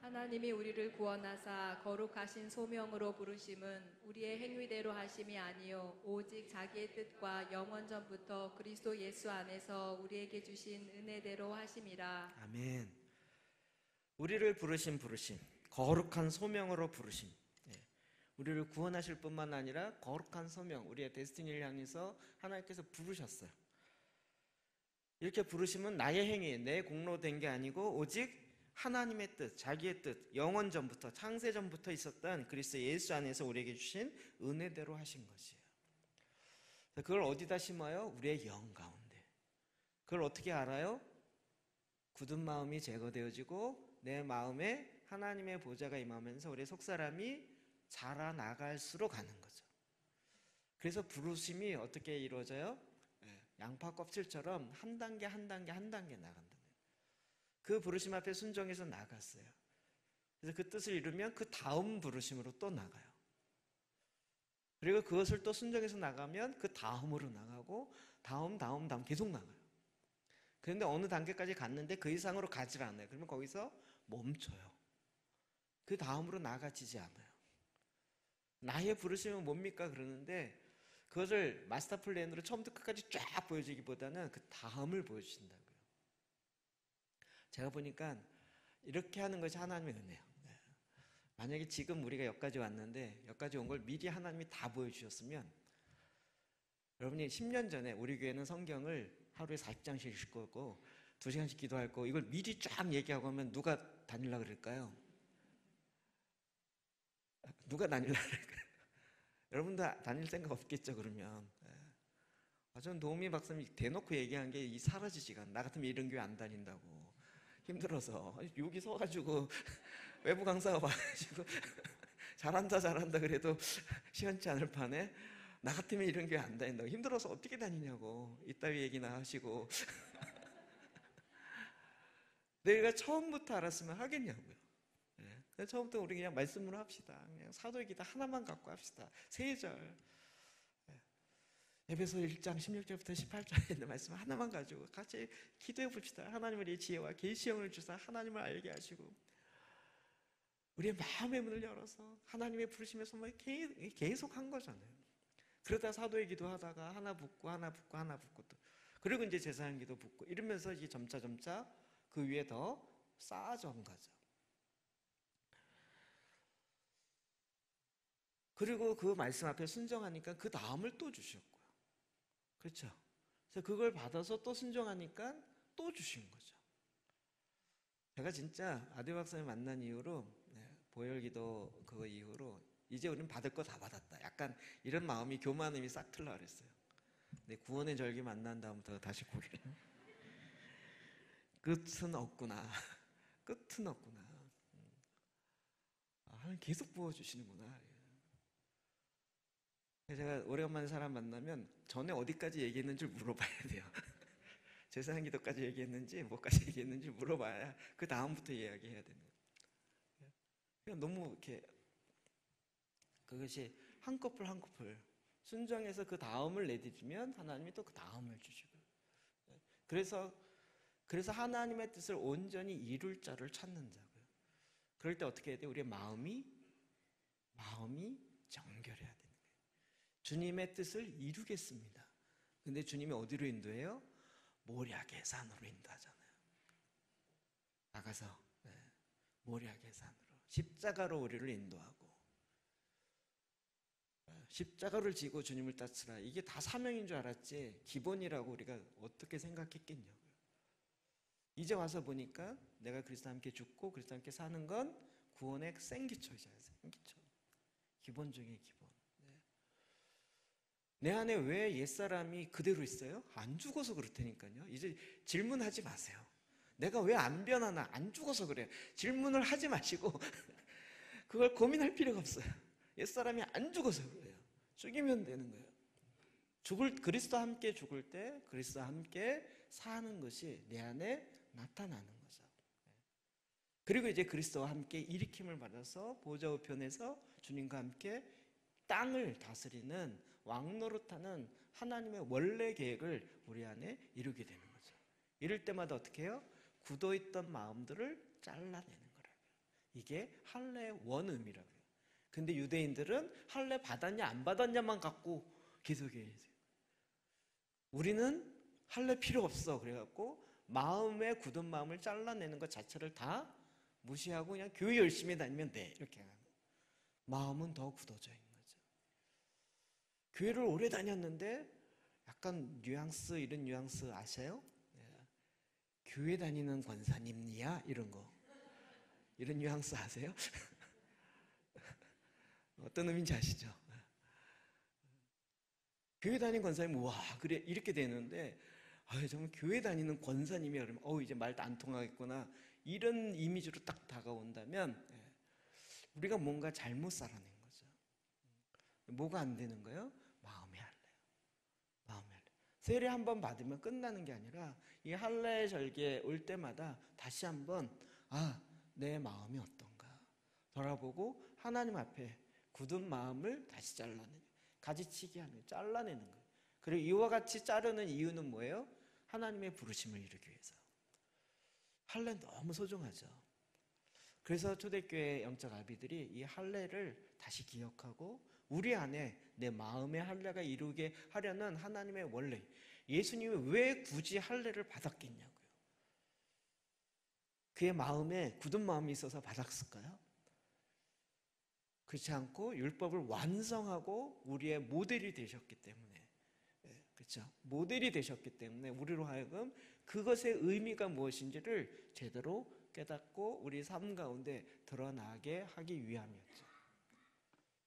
하나님이 우리를 구원하사 거룩하신 소명으로 부르심은 우리의 행위대로 하심이 아니요 오직 자기의 뜻과 영원 전부터 그리스도 예수 안에서 우리에게 주신 은혜대로 하심이라. 아멘. 우리를 부르심, 거룩한 소명으로 부르심. 예. 우리를 구원하실 뿐만 아니라 거룩한 소명, 우리의 데스티니를 향해서 하나님께서 부르셨어요. 이렇게 부르심은 나의 행위, 내 공로 된 게 아니고 오직 하나님의 뜻, 자기의 뜻, 영원 전부터, 창세 전부터 있었던 그리스도 예수 안에서 우리에게 주신 은혜대로 하신 것이에요. 그걸 어디다 심어요? 우리의 영 가운데. 그걸 어떻게 알아요? 굳은 마음이 제거되어지고 내 마음에 하나님의 보좌가 임하면서 우리 속사람이 자라나갈수록 가는 거죠. 그래서 부르심이 어떻게 이루어져요? 양파 껍질처럼 한 단계 한 단계 한 단계 나간다. 그 부르심 앞에 순종해서 나갔어요. 그래서 그 뜻을 이루면 그 다음 부르심으로 또 나가요. 그리고 그것을 또 순종해서 나가면 그 다음으로 나가고 다음 계속 나가요. 그런데 어느 단계까지 갔는데 그 이상으로 가지 않아요. 그러면 거기서 멈춰요. 그 다음으로 나가지지 않아요. 나의 부르심은 뭡니까? 그러는데 그것을 마스터 플랜으로 처음부터 끝까지 쫙 보여주기보다는 그 다음을 보여주신다고요. 제가 보니까 이렇게 하는 것이 하나님의 은혜예요. 만약에 지금 우리가 여기까지 왔는데 여기까지 온 걸 미리 하나님이 다 보여주셨으면 여러분이 10년 전에 우리 교회는 성경을 하루에 40장씩 읽을 거고 2시간씩 기도할 거고 이걸 미리 쫙 얘기하고 하면 누가 다니려고 그럴까요? 누가 다니려고 그럴까요? 여러분도 다닐 생각 없겠죠 그러면. 저는 도우미 박사님이 대놓고 얘기한 게 사라지지가 않아. 나 같으면 이런 교회 안 다닌다고. 힘들어서 여기 서가지고 외부 강사가 와가지고 잘한다 그래도 시원치 않을 판에 나 같으면 이런 교회 안 다닌다고. 힘들어서 어떻게 다니냐고 이따위 얘기나 하시고 내가 처음부터 알았으면 하겠냐고요. 처음부터 우리 그냥 말씀으로 합시다. 그냥 사도의 기도 하나만 갖고 합시다. 3절 에베소 1장 16절부터 18절에 있는 말씀 하나만 가지고 같이 기도해 봅시다. 하나님의 이 지혜와 계시형을 주사 하나님을 알게 하시고 우리의 마음의 문을 열어서 하나님의 부르심에서 계속 한 거잖아요. 그러다 사도의 기도 하다가 하나 붙고 또 그리고 이제 제사장 기도 붙고 이러면서 이제 점차 그 위에 더 쌓아져 온 거죠. 그리고 그 말씀 앞에 순종하니까 그 다음을 또 주셨고요. 그렇죠? 그래서 그걸 받아서 또 순종하니까 또 주신 거죠. 제가 진짜 아들 박사님 만난 이후로 보혈기도 그거 이후로 이제 우리는 받을 거 다 받았다. 약간 이런 마음이 교만함이 싹 틀라 그랬어요. 근데 구원의 절기 만난 다음부터 다시 고개를 끝은 없구나. 끝은 없구나. 하나님 계속 부어주시는구나. 제가 오래간만에 사람 만나면 전에 어디까지 얘기했는지 물어봐야 돼요. 제사장 기도까지 얘기했는지 뭐까지 얘기했는지 물어봐야 그 다음부터 이야기해야 되는 거예요. 그냥 너무 이렇게 그것이 한 커플 순종해서 그 다음을 내드리면 하나님이 또 그 다음을 주시고 그래서 하나님의 뜻을 온전히 이룰 자를 찾는다고요. 그럴 때 어떻게 해야 돼요? 우리의 마음이 정결해야 돼요. 주님의 뜻을 이루겠습니다. 근데 주님이 어디로 인도해요? 모략의 산으로 인도하잖아요. 나가서 모략의 산으로 십자가로 우리를 인도하고 십자가를 지고 주님을 따르라. 이게 다 사명인 줄 알았지 기본이라고 우리가 어떻게 생각했겠냐고요. 이제 와서 보니까 내가 그리스도와 함께 죽고 그리스도와 함께 사는 건 구원의 생기초이잖아요. 생기초. 기본 중에 기본. 내 안에 왜 옛사람이 그대로 있어요? 안 죽어서 그렇다니까요. 이제 질문하지 마세요. 내가 왜 안 변하나? 안 죽어서 그래요. 질문을 하지 마시고 그걸 고민할 필요가 없어요. 옛사람이 안 죽어서 그래요. 죽이면 되는 거예요. 그리스도와 함께 죽을 때 그리스도와 함께 사는 것이 내 안에 나타나는 거죠. 그리고 이제 그리스도와 함께 일으킴을 받아서 보좌 우편에서 주님과 함께 땅을 다스리는 왕노릇하는 하나님의 원래 계획을 우리 안에 이루게 되는 거죠. 이럴 때마다 어떻게 해요? 굳어있던 마음들을 잘라내는 거라고요. 이게 할례의 원음이라고 해요. 근데 유대인들은 할례 받았냐 안 받았냐만 갖고 기독교에 있어요. 우리는 할례 필요 없어. 그래갖고 마음에 굳은 마음을 잘라내는 것 자체를 다 무시하고 그냥 교회 열심히 다니면 돼. 이렇게 하는 거예요. 마음은 더 굳어져 있는 거죠. 교회를 오래 다녔는데 약간 뉘앙스, 이런 뉘앙스 아세요? 교회 다니는 권사님이야? 이런 거. 이런 뉘앙스 아세요? 어떤 의미인지 아시죠? 교회 다니는 권사님, 와, 그래, 이렇게 되는데, 정말 교회 다니는 권사님이야. 그러면, 이제 말 안 통하겠구나. 이런 이미지로 딱 다가온다면, 우리가 뭔가 잘못 살아낸 거죠. 뭐가 안 되는 거예요? 마음의 할례요. 마음의 할례. 세례 한 번 받으면 끝나는 게 아니라, 이 할례 절기에 올 때마다 다시 한번, 내 마음이 어떤가 돌아보고 하나님 앞에 굳은 마음을 다시 잘라내는, 가지치기 하는 거예요. 잘라내는 거예요. 그리고 이와 같이 자르는 이유는 뭐예요? 하나님의 부르심을 이루기 위해서. 할례 너무 소중하죠. 그래서 초대교회 영적 아비들이 이 할례를 다시 기억하고 우리 안에 내 마음의 할례가 이루게 하려는 하나님의 원래, 예수님이 왜 굳이 할례를 받았겠냐고요. 그의 마음에 굳은 마음이 있어서 받았을까요? 그렇지 않고 율법을 완성하고 우리의 모델이 되셨기 때문에, 그렇죠? 모델이 되셨기 때문에 우리로 하여금 그것의 의미가 무엇인지를 제대로 깨닫고 우리 삶 가운데 드러나게 하기 위함이었죠.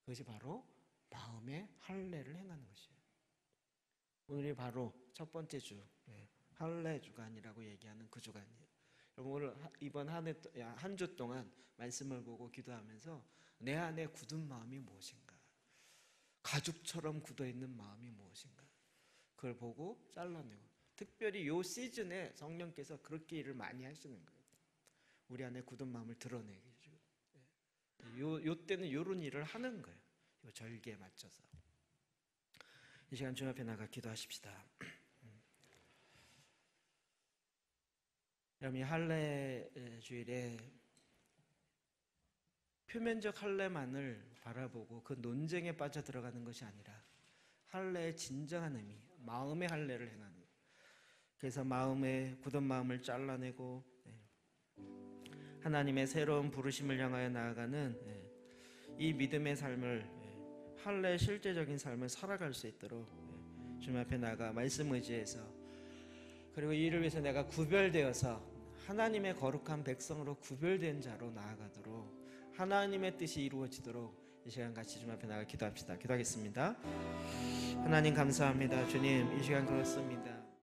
그것이 바로 마음의 할례를 행하는 것이에요. 오늘이 바로 첫 번째 주, 할례 주간이라고 얘기하는 그 주간이에요. 여러분, 오늘 이번 한 주 동안 말씀을 보고 기도하면서 내 안에 굳은 마음이 무엇인가, 가죽처럼 굳어있는 마음이 무엇인가, 그걸 보고 잘라내고, 특별히 이 시즌에 성령께서 그렇게 일을 많이 하시는 거예요. 우리 안에 굳은 마음을 드러내게 해주고, 요 때는 이런 일을 하는 거예요. 이 절기에 맞춰서. 이 시간 주님 앞에 나가 기도하십시다. 여러분, 이 할례 주일에 표면적 할례만을 바라보고 그 논쟁에 빠져 들어가는 것이 아니라 할례의 진정한 의미, 마음의 할례를 행하는 거예요. 그래서 마음의 굳은 마음을 잘라내고 하나님의 새로운 부르심을 향하여 나아가는 이 믿음의 삶을, 할례의 실제적인 삶을 살아갈 수 있도록 주님 앞에 나가 말씀 의지해서, 그리고 이를 위해서 내가 구별되어서 하나님의 거룩한 백성으로 구별된 자로 나아가도록, 하나님의 뜻이 이루어지도록 이 시간 같이 주님 앞에 나가 기도합시다. 기도하겠습니다. 하나님 감사합니다. 주님, 이 시간 그렇습니다.